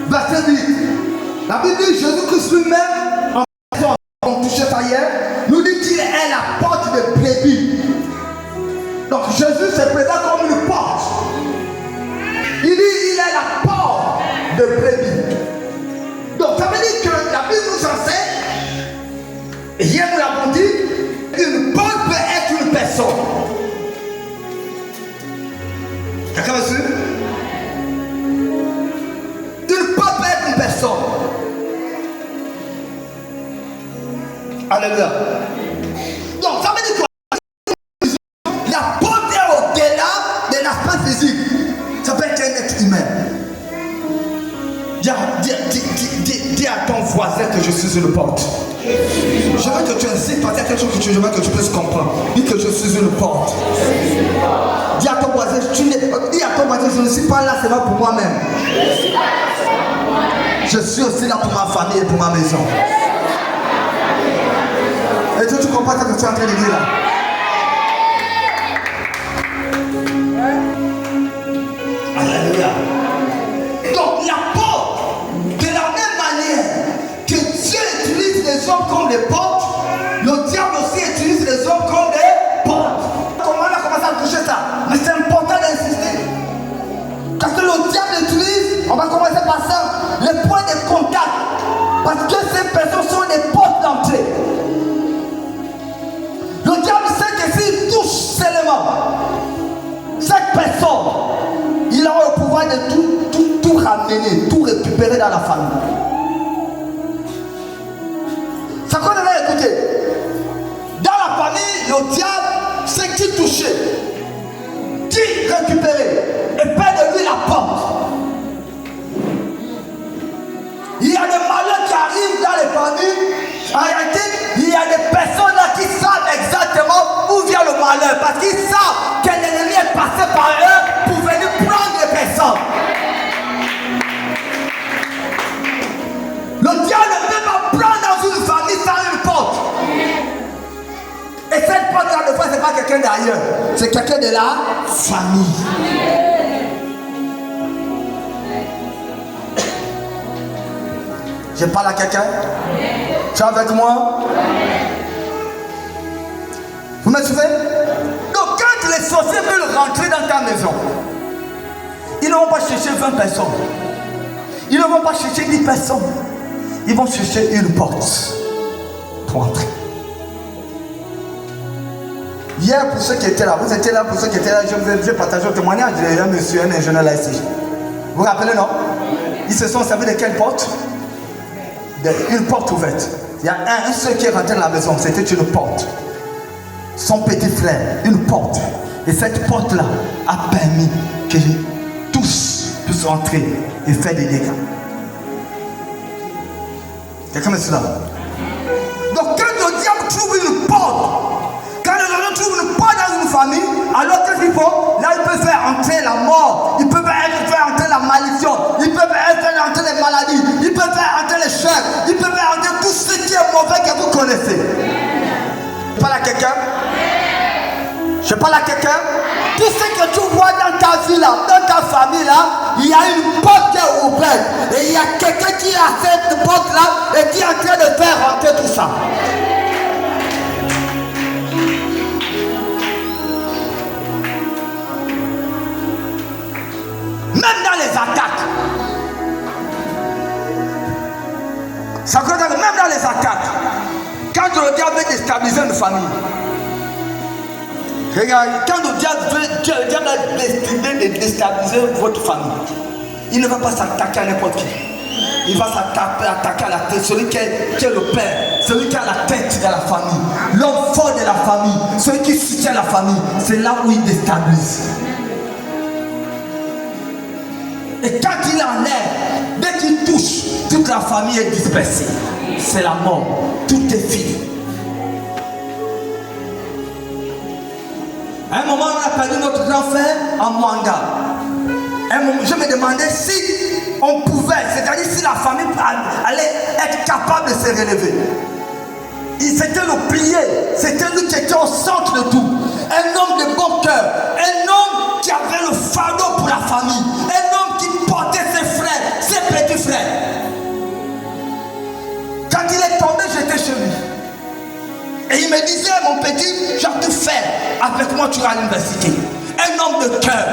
verset 8, la Bible dit Jésus-Christ lui-même, on touchait ça hier, nous dit qu'il est la porte de brebis. Donc Jésus se présente comme une porte. Il dit il est la porte de brebis. Donc ça veut dire que la Bible nous enseigne, et hier nous l'avons dit, une porte peut être une personne. Quelqu'un me suit? Une porte peut être une personne. Alléluia. Donc ça veut dire que la porte est au-delà de l'aspect physique. Ça peut être un être humain. Dis à ton voisin que je suis une porte. Je veux que tu insistes parce qu'il y a quelque chose que je veux que tu puisses comprendre. Dis que je suis une porte. Dis à ton voisin, je ne suis pas là seulement pour moi-même. Je suis aussi là pour ma famille et pour ma maison. Et toi, tu comprends ce que tu es en train de dire là? Alléluia. Donc la porte, de la même manière que Dieu utilise les hommes comme des portes, le diable aussi utilise les hommes comme des portes. Comment on a commencé à toucher ça? Mais c'est important d'insister. Parce que le diable utilise, on va commencer par ça, les points de contact. Parce que ces personnes sont des portes d'entrée. Le diable sait que s'il touche seulement cette personne, il aura le pouvoir de tout ramener, tout récupérer dans la famille. Ça qu'on devait écouter. Dans la famille, le diable sait qui toucher, qui récupérer et faire de lui la porte. Il y a des malheurs qui arrivent dans les familles. En réalité, il y a des personnes là qui savent exactement où vient le malheur. Parce qu'ils savent qu'un ennemi est passé par eux pour venir prendre les personnes. Le diable ne peut pas prendre dans une famille sans une porte. Et cette porte-là, de fois, ce n'est pas quelqu'un d'ailleurs. C'est quelqu'un de la famille. Je parle à quelqu'un. Tu es avec moi? Vous me suivez? Donc quand les sorciers veulent rentrer dans ta maison, Ils ne vont pas chercher 20 personnes. Ils ne vont pas chercher 10 personnes. Ils vont chercher une porte pour entrer. Hier, pour ceux qui étaient là, vous étiez là, pour ceux qui étaient là, je partage un témoignage d'un monsieur, un ingénieur là ici. Vous vous rappelez, non? Ils se sont servis de quelle porte? Une porte ouverte. Il y a un seul qui est rentré dans la maison, c'était une porte. Son petit frère, une porte. Et cette porte-là a permis que tous puissent entrer et faire des dégâts. Quelqu'un me suit là? Donc quand le diable trouve une porte, quand le diable trouve une porte dans une famille, alors qu'est-ce qu'il faut? Là, il peut faire entrer la mort, il peut faire entrer la malédiction, il peut faire entrer les maladies, il peut faire entrer les chefs, il peut faire entrer tout ce qui est mauvais que vous connaissez. Je parle à quelqu'un? Je parle à quelqu'un? Tout ce que tu vois dans ta vie là, dans ta famille là, il y a une porte qui est ouverte. Et il y a quelqu'un qui a cette porte là et qui est en train de faire rentrer tout ça. Même dans les attaques. Ça compte même dans les attaques. Quand le diable veut déstabiliser une famille. Regarde, quand le diable a décidé de déstabiliser votre famille, il ne va pas s'attaquer à n'importe qui. Il va s'attaquer à la tête, celui qui est le père, celui qui a la tête de la famille, l'homme fort de la famille, celui qui soutient la famille. C'est là où il déstabilise. Et quand il enlève, dès qu'il touche, toute la famille est dispersée. C'est la mort. Tout est fini. À un moment, on a perdu notre grand frère en Mwanga. Je me demandais si on pouvait, c'est-à-dire si la famille allait être capable de se relever. C'était le pilier, c'était lui qui était au centre de tout. Un homme de bon cœur, un homme qui avait le fardeau pour la famille, un homme qui portait ses frères, ses petits frères. Quand il est tombé, j'étais chez lui. Et il me disait, mon petit, tu as tout fait. Avec moi, tu iras à l'université. Un homme de cœur.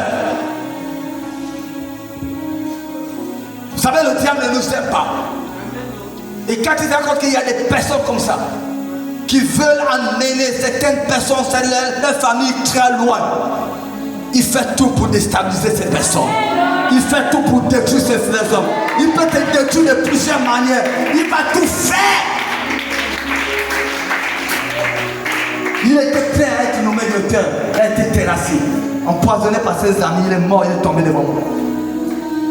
Vous savez, le diable ne nous aime pas. Et quand il raconte qu'il y a des personnes comme ça, qui veulent emmener certaines personnes, leur famille très loin, il fait tout pour déstabiliser ces personnes. Il fait tout pour détruire ces personnes. Il peut te détruire de plusieurs manières. Il va tout faire. Il était clair avec une nommé de cœur. Il a été terrassé, empoisonné par ses amis. Il est mort, il est tombé devant moi.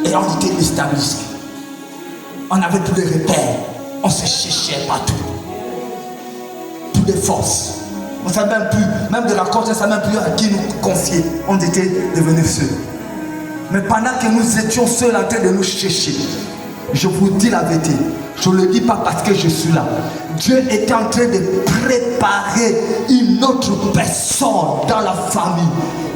Et on était déstabilisé. On n'avait plus de repères. On se cherchait partout. Toutes les forces. On ne savait même plus, même de la côte, on ne savait même plus à qui nous confier. On était devenus seuls. Mais pendant que nous étions seuls en train de nous chercher, je vous dis la vérité. Je ne le dis pas parce que je suis là. Dieu était en train de préparer une autre personne dans la famille.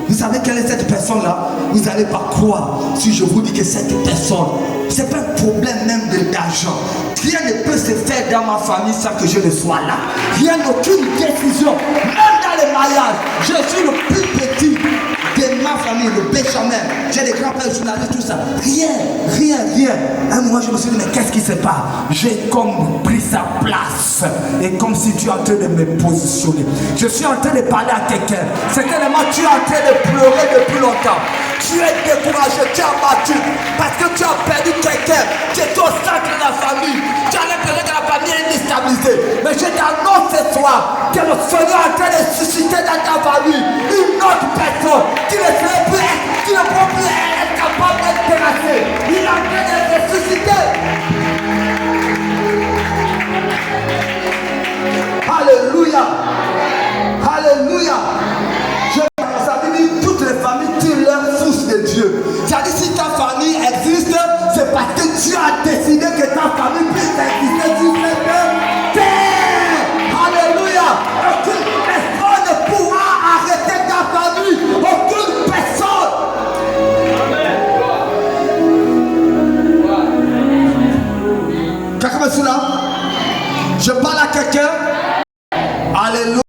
Vous savez quelle est cette personne-là? Vous n'allez pas croire si je vous dis que cette personne, ce n'est pas un problème même d'argent. Rien ne peut se faire dans ma famille sans que je ne sois là. Rien, aucune décision. Même dans les mariages, je suis le plus petit de ma famille, le Benjamin. J'ai des grands-pères journalistes, tout ça. Rien. Un moment, je me suis dit, mais qu'est-ce qui se passe? J'ai comme pris sa place. Et comme si tu es en train de me positionner. Je suis en train de parler à quelqu'un. Certainement, tu es en train de pleurer depuis longtemps. Tu es découragé, tu es abattu. Parce que tu as perdu quelqu'un qui est au centre de la famille. Tu as l'impression que la famille est déstabilisée. Mais je t'annonce ce soir que le Seigneur est en train de susciter dans ta famille une autre personne qui ne peut plus être capable d'être terrassée. Il est en train de ressusciter. Alléluia. Alléluia. Ça veut dire toutes les familles tirent leur source de Dieu. C'est-à-dire si ta famille existe, c'est parce que Dieu a décidé que ta famille puisse exister sur cette terre. Alléluia. Aucune personne ne pourra arrêter ta famille. Aucune personne. Quelqu'un me suit là? Je parle à quelqu'un. Alléluia.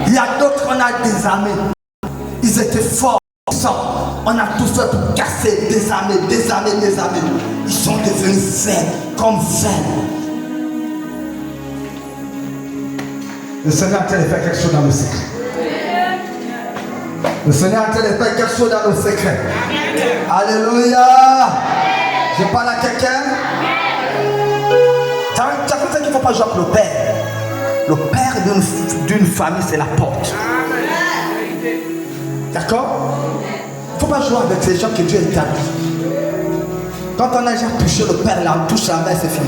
Il y a d'autres, on a des armées. Ils étaient forts, puissants. On a tout fait pour casser, désarmer. Ils sont devenus faibles, comme faibles. Le Seigneur a fait quelque chose dans le secret. Le Seigneur a fait quelque chose dans le secret. Alléluia. Je parle à quelqu'un. Tu as compris qu'il ne faut pas jouer avec le père. Le père d'une famille, c'est la porte. D'accord? Il ne faut pas jouer avec ces gens que Dieu établit. Quand on a déjà touché le père, là, on touche la main, c'est fini.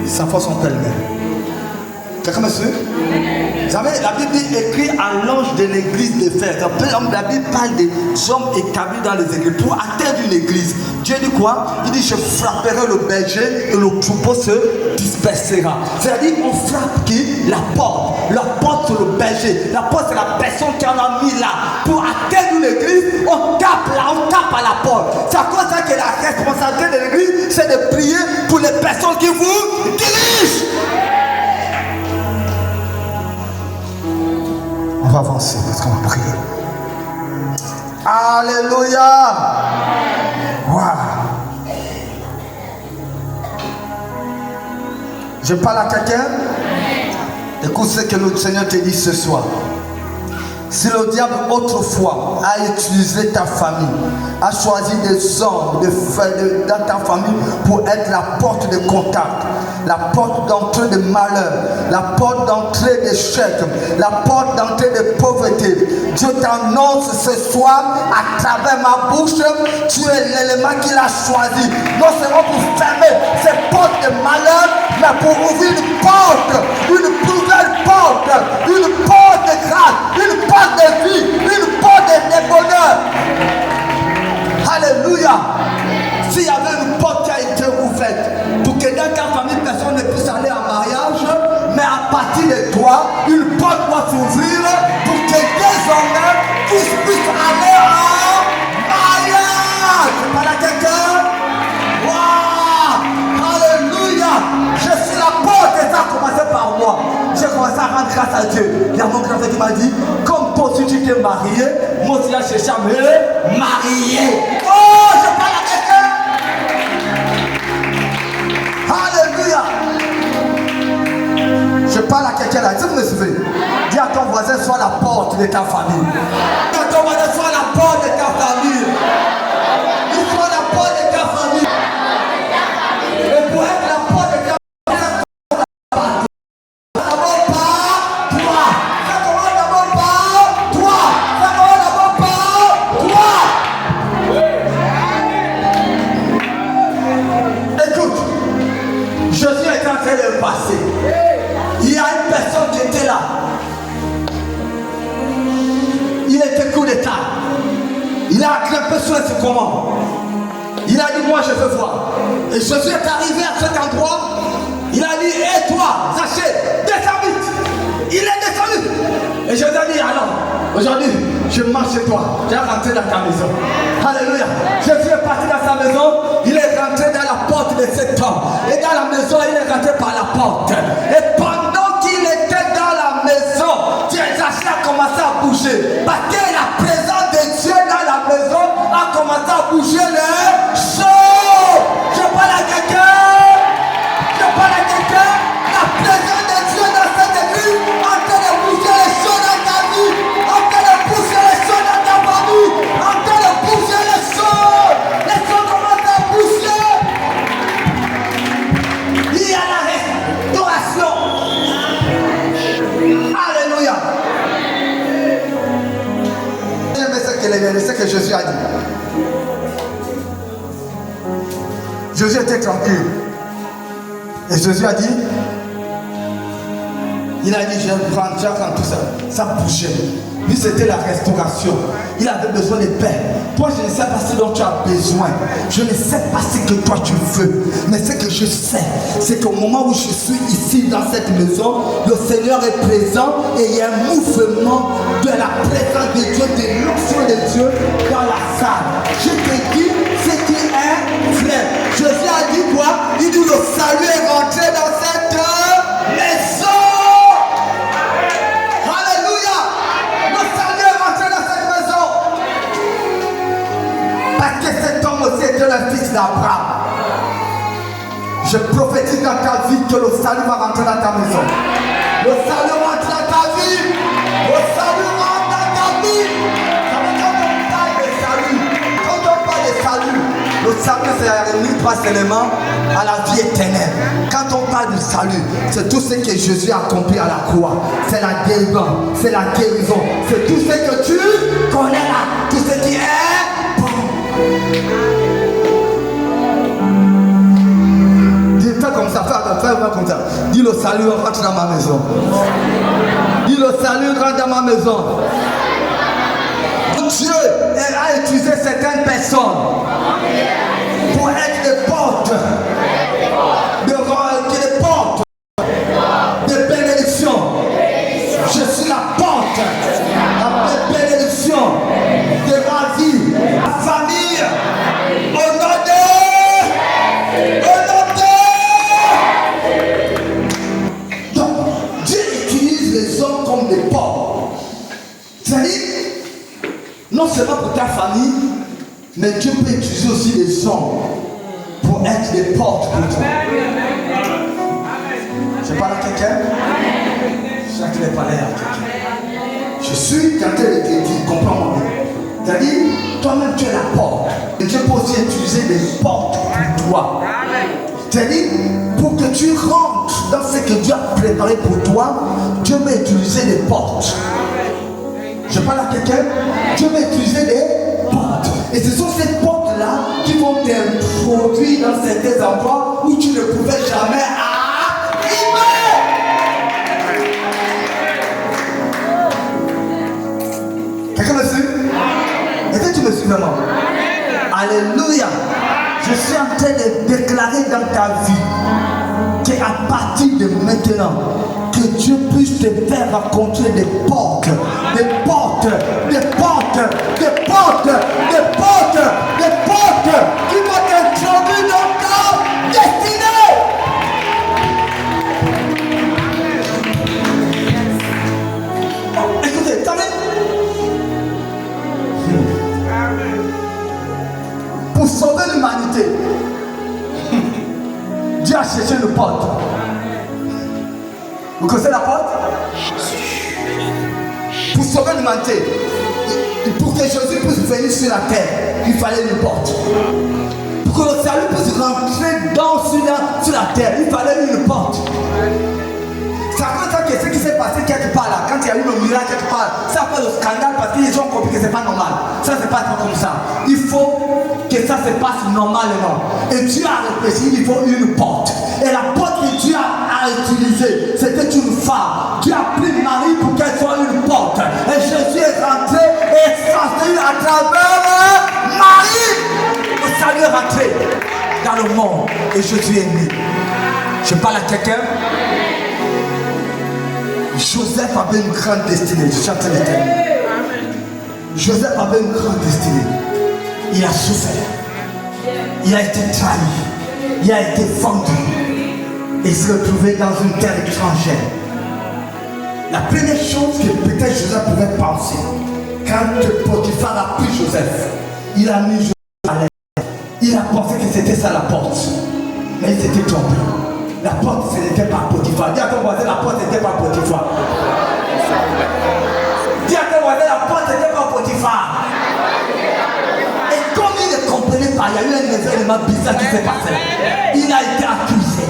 Il s'enfonce son père-mère. Quelqu'un me suit? Vous savez, la Bible écrit à l'ange de l'église de faire. La Bible parle des hommes établis dans les églises. Pour atteindre une église, Dieu dit quoi? Il dit: je frapperai le berger et le troupeau se dispersera. C'est-à-dire, on frappe qui? La porte. La porte, c'est le berger. La porte, c'est la personne qui en a mis là. Pour atteindre une église, on tape là, on tape à la porte. C'est à cause de ça que la responsabilité de l'église, c'est de prier pour les personnes qui vous dirigent. On va avancer parce qu'on va prier. Alléluia. Wow. Je parle à quelqu'un. Écoute ce que le Seigneur te dit ce soir. Si le diable autrefois a utilisé ta famille, a choisi des hommes dans ta famille pour être la porte de contact, la porte d'entrée de malheur, la porte d'entrée d'échec, la porte d'entrée de pauvreté, Dieu t'annonce ce soir à travers ma bouche, tu es l'élément qu'il a choisi. Non seulement pour fermer ces portes de malheur, mais pour ouvrir une porte, une nouvelle porte, une porte de grâce, une porte de vie, une porte de bonheur. Alléluia. S'il y avait une porte qui a été ouverte pour que dans ta famille personne ne puisse aller en mariage, mais à partir de toi, une porte doit s'ouvrir pour que désormais puissent aller en mariage. Je parle à quelqu'un. Waouh. Alléluia. Je suis la porte et ça a commencé par moi. J'ai commencé à rendre grâce à Dieu. Il y a mon grand frère qui m'a dit: comme toi aussi tu t'es marié, moi aussi j'ai cherché à me marier. Oh, je parle à quelqu'un. Alléluia. Je parle à quelqu'un là. Si vous me suivez, dis à ton voisin: sois la porte de ta famille. Dis à ton voisin: sois la porte de ta famille. Dis: sois la porte de ta famille. Et pour être la porte de ta famille, passé. Il y a une personne qui était là. Il était coup d'état. Il a grimpé sur le sycomore. Il a dit: moi je veux voir. Et Jésus est arrivé à cet endroit. Il a dit: hé toi, Zachée, descends vite. Il est descendu. Et Jésus a dit: alors, aujourd'hui, je marche chez toi. Tu es rentré dans ta maison. Alléluia. Jésus est parti dans sa maison. Il est rentré dans la porte de cet homme. Et dans la maison, il est rentré par la porte. Et pendant qu'il était dans la maison, Zachée a commencé à bouger. Parce que la présence de Dieu dans la maison a commencé à bouger les choses. Je parle à quelqu'un. Je parle à quelqu'un. La présence de Dieu dans cette église en train de bouger les choses dans ta vie, en train de bouger les choses dans ta famille, en train de bouger les choses. Les choses commencent à bouger. Il y a la restauration. Alléluia. J'aime ce que Jésus a dit. Jésus était tranquille. Et Jésus a dit, il a dit: je prends tout ça. Ça bougeait. Lui, c'était la restauration. Il avait besoin de paix. Toi, je ne sais pas ce dont tu as besoin. Je ne sais pas ce que toi tu veux. Mais ce que je sais, c'est qu'au moment où je suis ici dans cette maison, le Seigneur est présent et il y a un mouvement de la présence de Dieu, de l'onction de Dieu dans la salle. Je te dis ce qui est vrai. Jésus a dit quoi? Il dit: le salut est rentré dans cette maison. fils d'Abraham. Je prophétise dans ta vie que le salut va rentrer dans ta maison. Le salut rentre dans ta vie. Le salut rentre dans ta vie. Quand on parle de salut, le salut c'est réuni pas seulement à la vie éternelle. Quand on parle du salut, c'est tout ce que Jésus a accompli à la croix. C'est la délivrance, c'est la guérison, c'est tout ce que tu connais là, tout ce qui est bon. Dis, fais comme ça, fais comme ça. Dis le salut rentre dans ma maison. Dis le salut rentre dans ma maison. Dieu a utilisé certaines personnes pour être des portes de bénédiction. Je suis la porte de bénédiction de ma vie, ma famille, au nom de Donc Dieu utilise les hommes comme des portes. C'est-à-dire, non seulement pour ta famille, mais Dieu peut utiliser aussi les hommes pour être des portes pour toi. Je parle à quelqu'un? Je suis en train de parler à quelqu'un. Je suis en train de te dire, comprends-moi bien. C'est-à-dire, toi-même tu es la porte. Et Dieu peut aussi utiliser des portes pour toi. C'est-à-dire, pour que tu rentres dans ce que Dieu a préparé pour toi, Dieu va utiliser des portes. Je parle à quelqu'un, Dieu va utiliser des portes. Et ce sont ces portes-là qui vont t'introduire dans certains endroits où tu ne pouvais jamais arriver. Quelqu'un me suit? Est-ce que tu me suis vraiment? Alléluia. Je suis en train de déclarer dans ta vie qu'à partir de maintenant, que Dieu puisse te faire rencontrer des portes, des portes, des portes, des portes, des portes, des portes qui vont t'introduire dans ta destinée. Oh, écoutez, attendez. Pour sauver l'humanité, Dieu a cherché une porte. Vous connaissez la porte? Pour sauver l'humanité, pour que Jésus puisse venir sur la terre, il fallait une porte. Pour que le salut puisse rentrer sur la terre, il fallait une porte. Ça veut dire que ce qui s'est passé quelque part là, quand il y a eu le miracle quelque part, ça fait le scandale parce que les gens ont compris que c'est pas normal. Ça ne se passe pas comme ça. Il faut que ça se passe normalement. Et Dieu a réfléchi, il faut une porte. Et la porte que Dieu a utilisée, c'était une femme. Dieu a pris Marie pour qu'elle soit une porte. Et Jésus est rentré et sorti à travers Marie. Le salut est rentré dans le monde. Et Jésus est né. Je parle à quelqu'un. Joseph avait une grande destinée. Je suis en train de terminer. Joseph avait une grande destinée. Il a souffert. Il a été trahi. Il a été vendu. Et se retrouver dans une terre étrangère. La première chose que peut-être Joseph pouvait penser, quand Potiphar a pris Joseph, il a mis Joseph à l'air. Il a pensé que c'était ça la porte. Mais il s'était trompé. La porte, ce n'était pas Potiphar. Dis à ton voisin, la porte n'était pas Potiphar. Dis à ton voisin, la porte n'était pas Potiphar. Et comme il ne comprenait pas, il y a eu un événement bizarre qui s'est passé. Il a été accusé.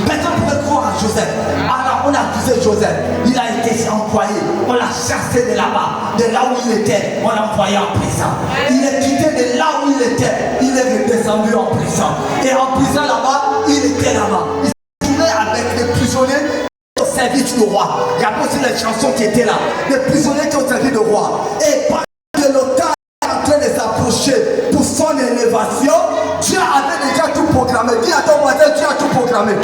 Personne ne pouvait croire à Joseph. Alors on a accusé Joseph. Il a été employé. On l'a chassé de là-bas. De là où il était, on l'a envoyé en prison. Il est quitté de là où il était. Il est redescendu en prison. Et en prison là-bas, il était là-bas. Il s'est trouvé avec des prisonniers au service du roi. Il y a aussi les chansons qui étaient là. Des prisonniers qui ont servi de roi. Et pendant que le temps est en train de s'approcher pour son élévation, Dieu avait déjà tout proclamé. Dis à ton voisin, Dieu a tout proclamé.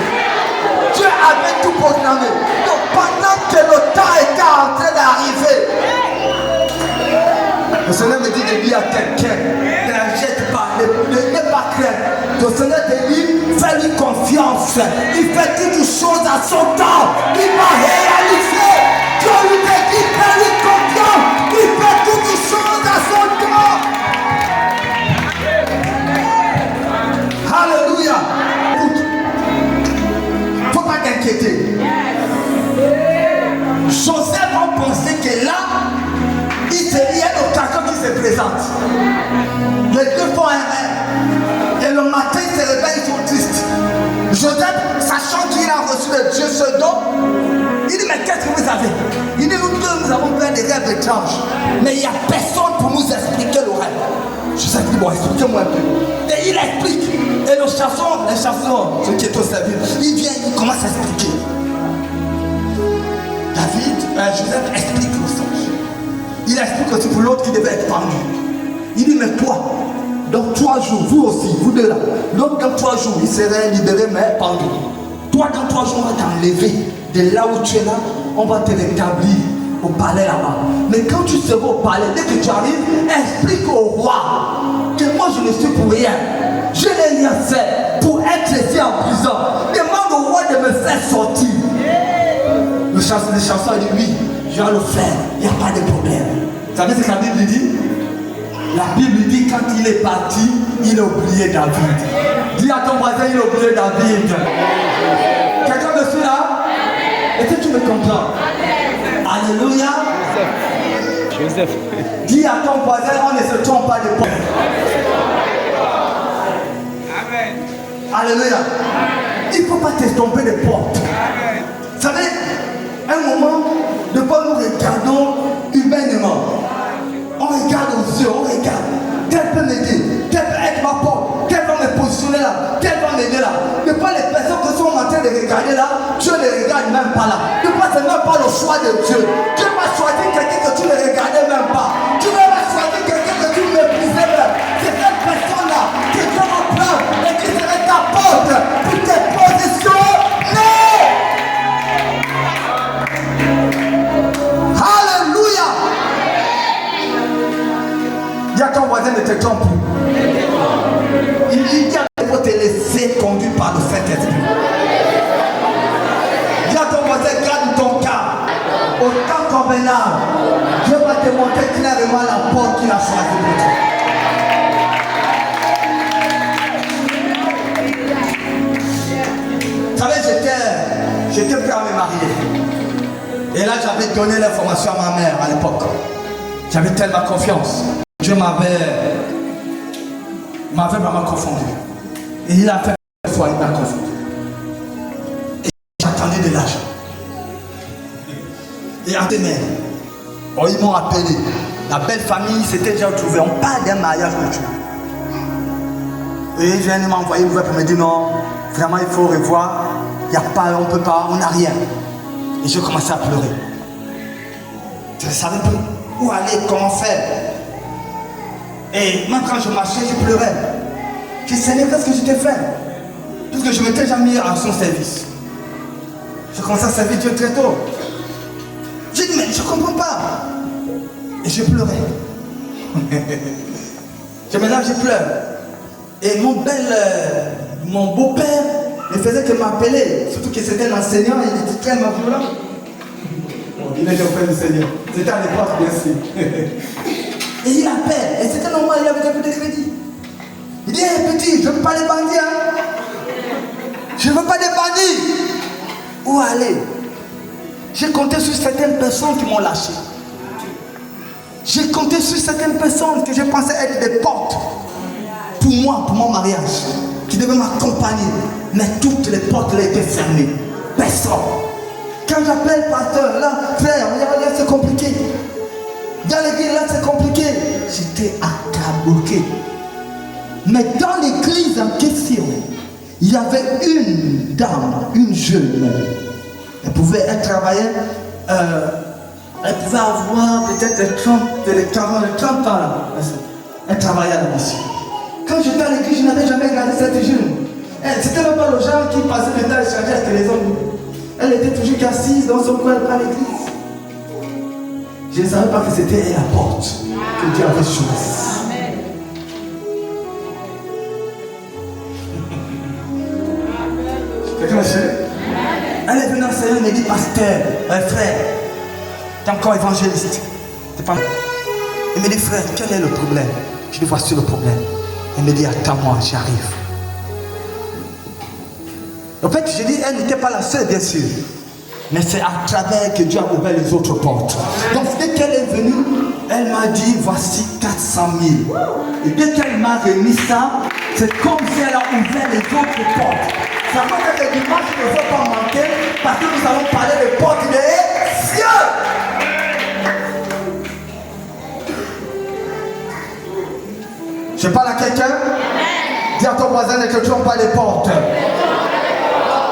Dieu avait tout proclamé. Donc pendant que le temps était en train d'arriver, le Seigneur me dit de dire à quelqu'un, ne la jette pas, ne pas craindre. Le Seigneur te dit, fais-lui confiance. Il fait toutes choses à son temps. Il va réaliser. Dieu lui dit, fais-lui confiance. Il fait toutes choses à son temps. au-dessus de Dieu se donne. Il dit, mais qu'est-ce que vous avez? Il dit, nous deux, nous avons plein de rêves étranges. Mais il n'y a personne pour nous expliquer le rêve. Je sais que bon, expliquez-moi un peu. Et il explique. Et les chasseurs, ceux qui étaient au service, il vient, il commence à expliquer. Joseph explique le songe. Il explique aussi pour l'autre qui devait être pendu. Il dit, mais toi, dans 3 jours, vous aussi, vous deux là, l'autre dans 3 jours, il serait libéré, mais pendu. Toi, dans 3 jours, on va t'enlever de là où tu es là, on va te rétablir au palais là-bas. Mais quand tu seras au palais, dès que tu arrives, explique au roi que moi je ne suis pour rien. Je n'ai rien fait pour être ici en prison. Demande au roi de me faire sortir. Le chasseur dit oui, je vais le faire, il n'y a pas de problème. Vous savez ce que la Bible dit? La Bible dit quand il est parti, il a oublié David. Dis à ton voisin, il a oublié David. Quelqu'un me suit là? Est-ce que tu me comprends? Alléluia. Joseph. Dis à ton voisin, on ne se trompe pas de porte. Amen. Alléluia. Il ne faut pas te tromper de porte. Vous savez, un moment, de quoi nous regardons humainement. On regarde aux yeux, on regarde. Tel peut m'aider, tel peut être ma porte, tel va me positionner là, tel va m'aider là. De pas les personnes que sont en train de regarder là, Dieu ne regarde même pas là. De pas c'est même pas le choix de Dieu. Dieu va choisir quelqu'un que tu ne regardais même pas. Dieu va choisir quelqu'un que tu méprisais même. C'est cette personne là que Dieu va prendre et qui serait ta porte pour tes positions. Alléluia. Dis à ton voisin, ne te trompe plus. Il dit qu'il faut te laisser conduire par le Saint-Esprit. Dis à ton voisin, garde ton cas. Au temps convenable, Dieu va te montrer clairement la porte qu'il a choisie pour toi. Vous savez, j'étais prêt à me marier. Et là, j'avais donné l'information à ma mère à l'époque. J'avais tellement confiance. Dieu m'avait vraiment confondu. Et il a fait une fois, il m'a confondu. Et j'attendais de l'argent. Et en semaine, ils m'ont appelé. La belle famille s'était déjà retrouvée. On parle d'un mariage de Dieu. Et il vient de m'envoyer une voix pour me dire non, vraiment il faut revoir. Il n'y a pas, on ne peut pas, on n'a rien. Et j'ai commencé à pleurer. Je ne savais plus où aller, comment faire. Et même quand je marchais, je pleurais. Je savais qu'est-ce que j'étais fait. Puisque je m'étais déjà mis à son service. Je commençais à servir Dieu très tôt. J'ai dit, mais je ne comprends pas. Et je pleurais. Maintenant, je pleure. Et mon beau-père ne faisait que m'appeler. Surtout que c'était l'enseignant, il était très violent. Il était auprès du Seigneur. C'était à l'époque, bien sûr. Et il appelle. Et c'était normal, il avait un peu de crédit. Il dit, hey, petit, je ne veux pas les bandits. Hein? Je ne veux pas des bandits. Où aller? J'ai compté sur certaines personnes qui m'ont lâché. J'ai compté sur certaines personnes que je pensais être des portes pour moi, pour mon mariage, qui devaient m'accompagner. Mais toutes les portes là étaient fermées. Personne. Quand j'appelle le pasteur, là, frère, là c'est compliqué. Dans l'église, là c'est compliqué. J'étais accablé. Mais dans l'église en question, il y avait une dame, une jeune. Elle pouvait, elle travaillait, elle pouvait avoir peut-être 30 ans là. Elle travaillait à la mission. Quand j'étais à l'église, je n'avais jamais regardé cette jeune. C'était même pas le genre qui passait le temps à échanger avec les hommes. Elle était toujours assise dans son coin à l'église. Je ne savais pas que c'était la porte que Dieu avait choisie. Quelqu'un me suit? Elle est venue enseigner, elle me dit, pasteur, frère, t'es encore évangéliste. Pas... Elle me dit, frère, quel est le problème? Je lui dis, voici le problème. Elle me dit, attends-moi, j'arrive. En fait, je dis, elle n'était pas la seule, bien sûr. Mais c'est à travers que Dieu a ouvert les autres portes. Donc, dès qu'elle est venue, Elle m'a dit, voici 400 000. Et dès qu'elle m'a remis ça, c'est comme si elle a ouvert les autres portes. Ça veut dire que dimanche, il ne faut pas manquer parce que nous allons parler des portes des cieux. Je parle à quelqu'un. Dis à ton voisin, ne te trompe pas des portes.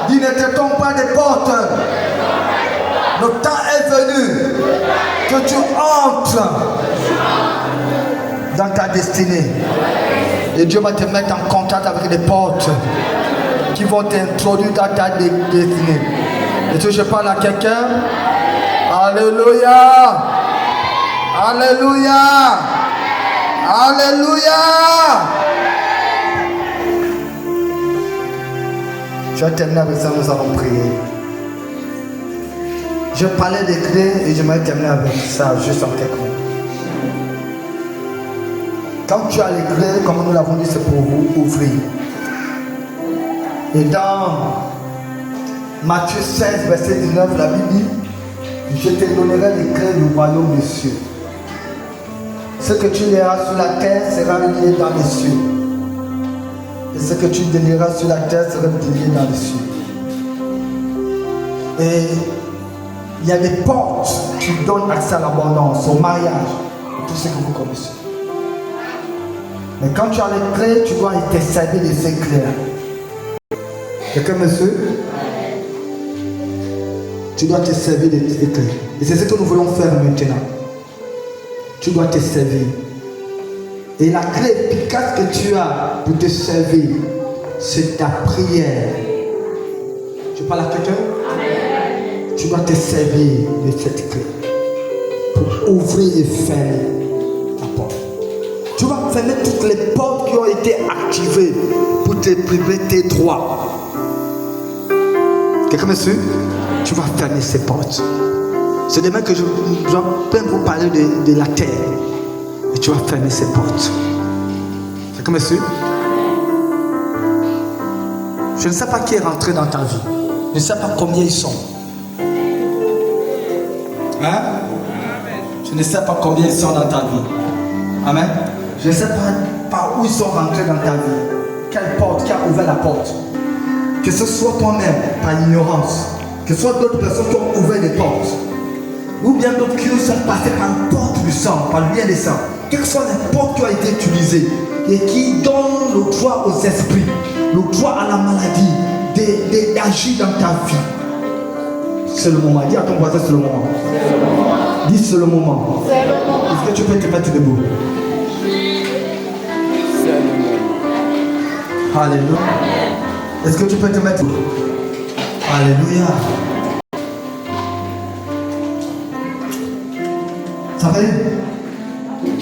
Dis, ne te trompe pas des portes. Le temps est venu que tu entres dans ta destinée. Et Dieu va te mettre en contact avec des portes qui vont t'introduire dans ta destinée. Et si je parle à quelqu'un, alléluia, alléluia, alléluia. Je vais terminer avec ça, nous allons prier. Je parlais des clés et je vais terminer avec ça juste en quelques mots. Quand tu as les clés, comme nous l'avons dit, c'est pour vous ouvrir. Et dans Matthieu 16, verset 19, la Bible dit, je te donnerai les clés du royaume des cieux. Ce que tu liras sur la terre sera lié dans les cieux. Et ce que tu délieras sur la terre sera délié dans les cieux. Et il y a des portes qui donnent accès à l'abondance, au mariage, tout ce que vous connaissez. Mais quand tu as les clés, tu dois te servir de ces clés. Quelqu'un, monsieur? Tu dois te servir de ces clés. Et c'est ce que nous voulons faire maintenant. Tu dois te servir. Et la clé efficace que tu as pour te servir, c'est ta prière. Tu parles à quelqu'un? Tu dois te servir de cette clé pour ouvrir et fermer la porte. Tu vas fermer toutes les portes qui ont été activées pour te priver tes droits. Quelqu'un me suit? Tu vas fermer ces portes. C'est demain que je dois vous parler de la terre. Et tu vas fermer ces portes. Quelqu'un me suit? Je ne sais pas qui est rentré dans ta vie. Je ne sais pas combien ils sont. Hein? Je ne sais pas combien ils sont dans ta vie. Amen. Je ne sais pas par où ils sont rentrés dans ta vie. Quelle porte, qui a ouvert la porte. Que ce soit toi-même, par ignorance. Que ce soit d'autres personnes qui ont ouvert des portes. Ou bien d'autres qui sont passés par la porte du sang, par le bien des sang. Quelles que soient les portes qui ont été utilisées et qui donnent le droit aux esprits, le droit à la maladie, d'agir dans ta vie. C'est le moment. Dis à ton voisin, c'est le moment. Dis, c'est le moment. Est-ce que tu peux te mettre debout? Alléluia. Est-ce que tu peux te mettre debout? Alléluia. Vous savez,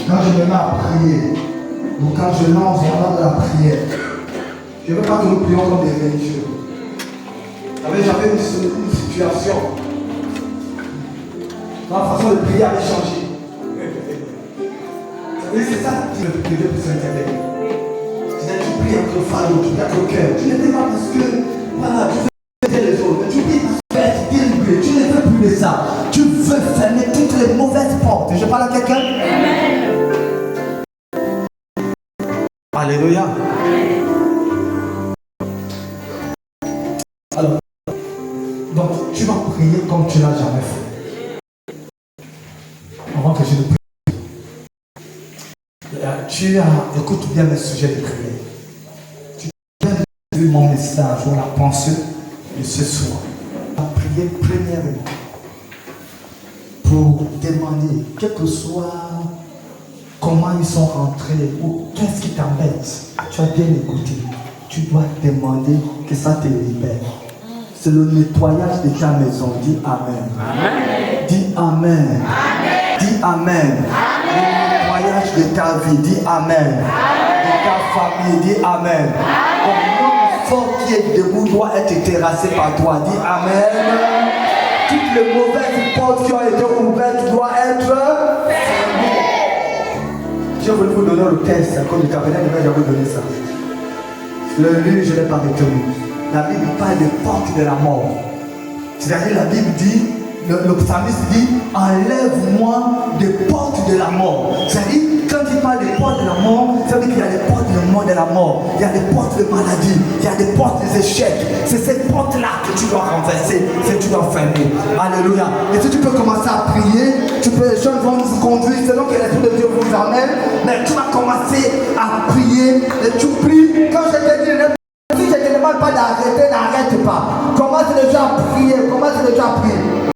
quand je me mets à prier, ou quand je lance dans la prière, je ne veux pas que nous prions comme des religieux. Vous savez, j'avais une situation. Ma façon de prier avait changé. Vous savez, c'est ça que Dieu peut s'intervenir. Tu pries avec le fardeau, tu pries avec le cœur. Tu ne pries pas parce que, voilà, tu veux aider les autres. Tu pries parce que tu es libéré. Tu ne veux plus de ça. Tu veux fermer toutes les mauvaises portes. Je parle à quelqu'un? Alléluia. Alors, donc tu vas prier comme tu n'as jamais fait. Avant que je ne prie. Écoute bien le sujet de prière. Tu as vu mon message ou la pensée de ce soir. On va prier premièrement pour demander, quel que soit comment ils sont rentrés ou qu'est-ce qui t'embête. Tu as bien écouté. Tu dois demander que ça te libère. C'est le nettoyage de ta maison. Dis Amen. Amen. Dis Amen. Amen. Dis Amen. Amen. De ta vie, dis Amen. De ta famille, dis Amen. Ton homme fort qui est debout doit être terrassé par toi, dis Amen. Toutes les mauvaises portes qui ont été ouvertes doivent être fermées. Je voulais vous donner le test à cause du tabernacle, mais je vais vous donner ça. Le livre, je ne l'ai pas retenu. La Bible parle des portes de la mort. C'est-à-dire, la Bible dit le psalmiste dit, enlève-moi des portes de la mort. C'est-à-dire, quand il parle des portes de la mort, ça veut dire qu'il y a des portes de mort de la mort, il y a des portes de maladie, il y a des portes des échecs. C'est ces portes-là que tu dois renverser, que tu dois fermer. Alléluia. Et si tu peux commencer à prier, les gens vont nous conduire selon que l'Esprit de Dieu vous emmène, mais tu vas commencer à prier et tu pries. Quand je te dis, si je ne te demande pas d'arrêter, n'arrête pas. Commence déjà à prier, commence déjà à prier.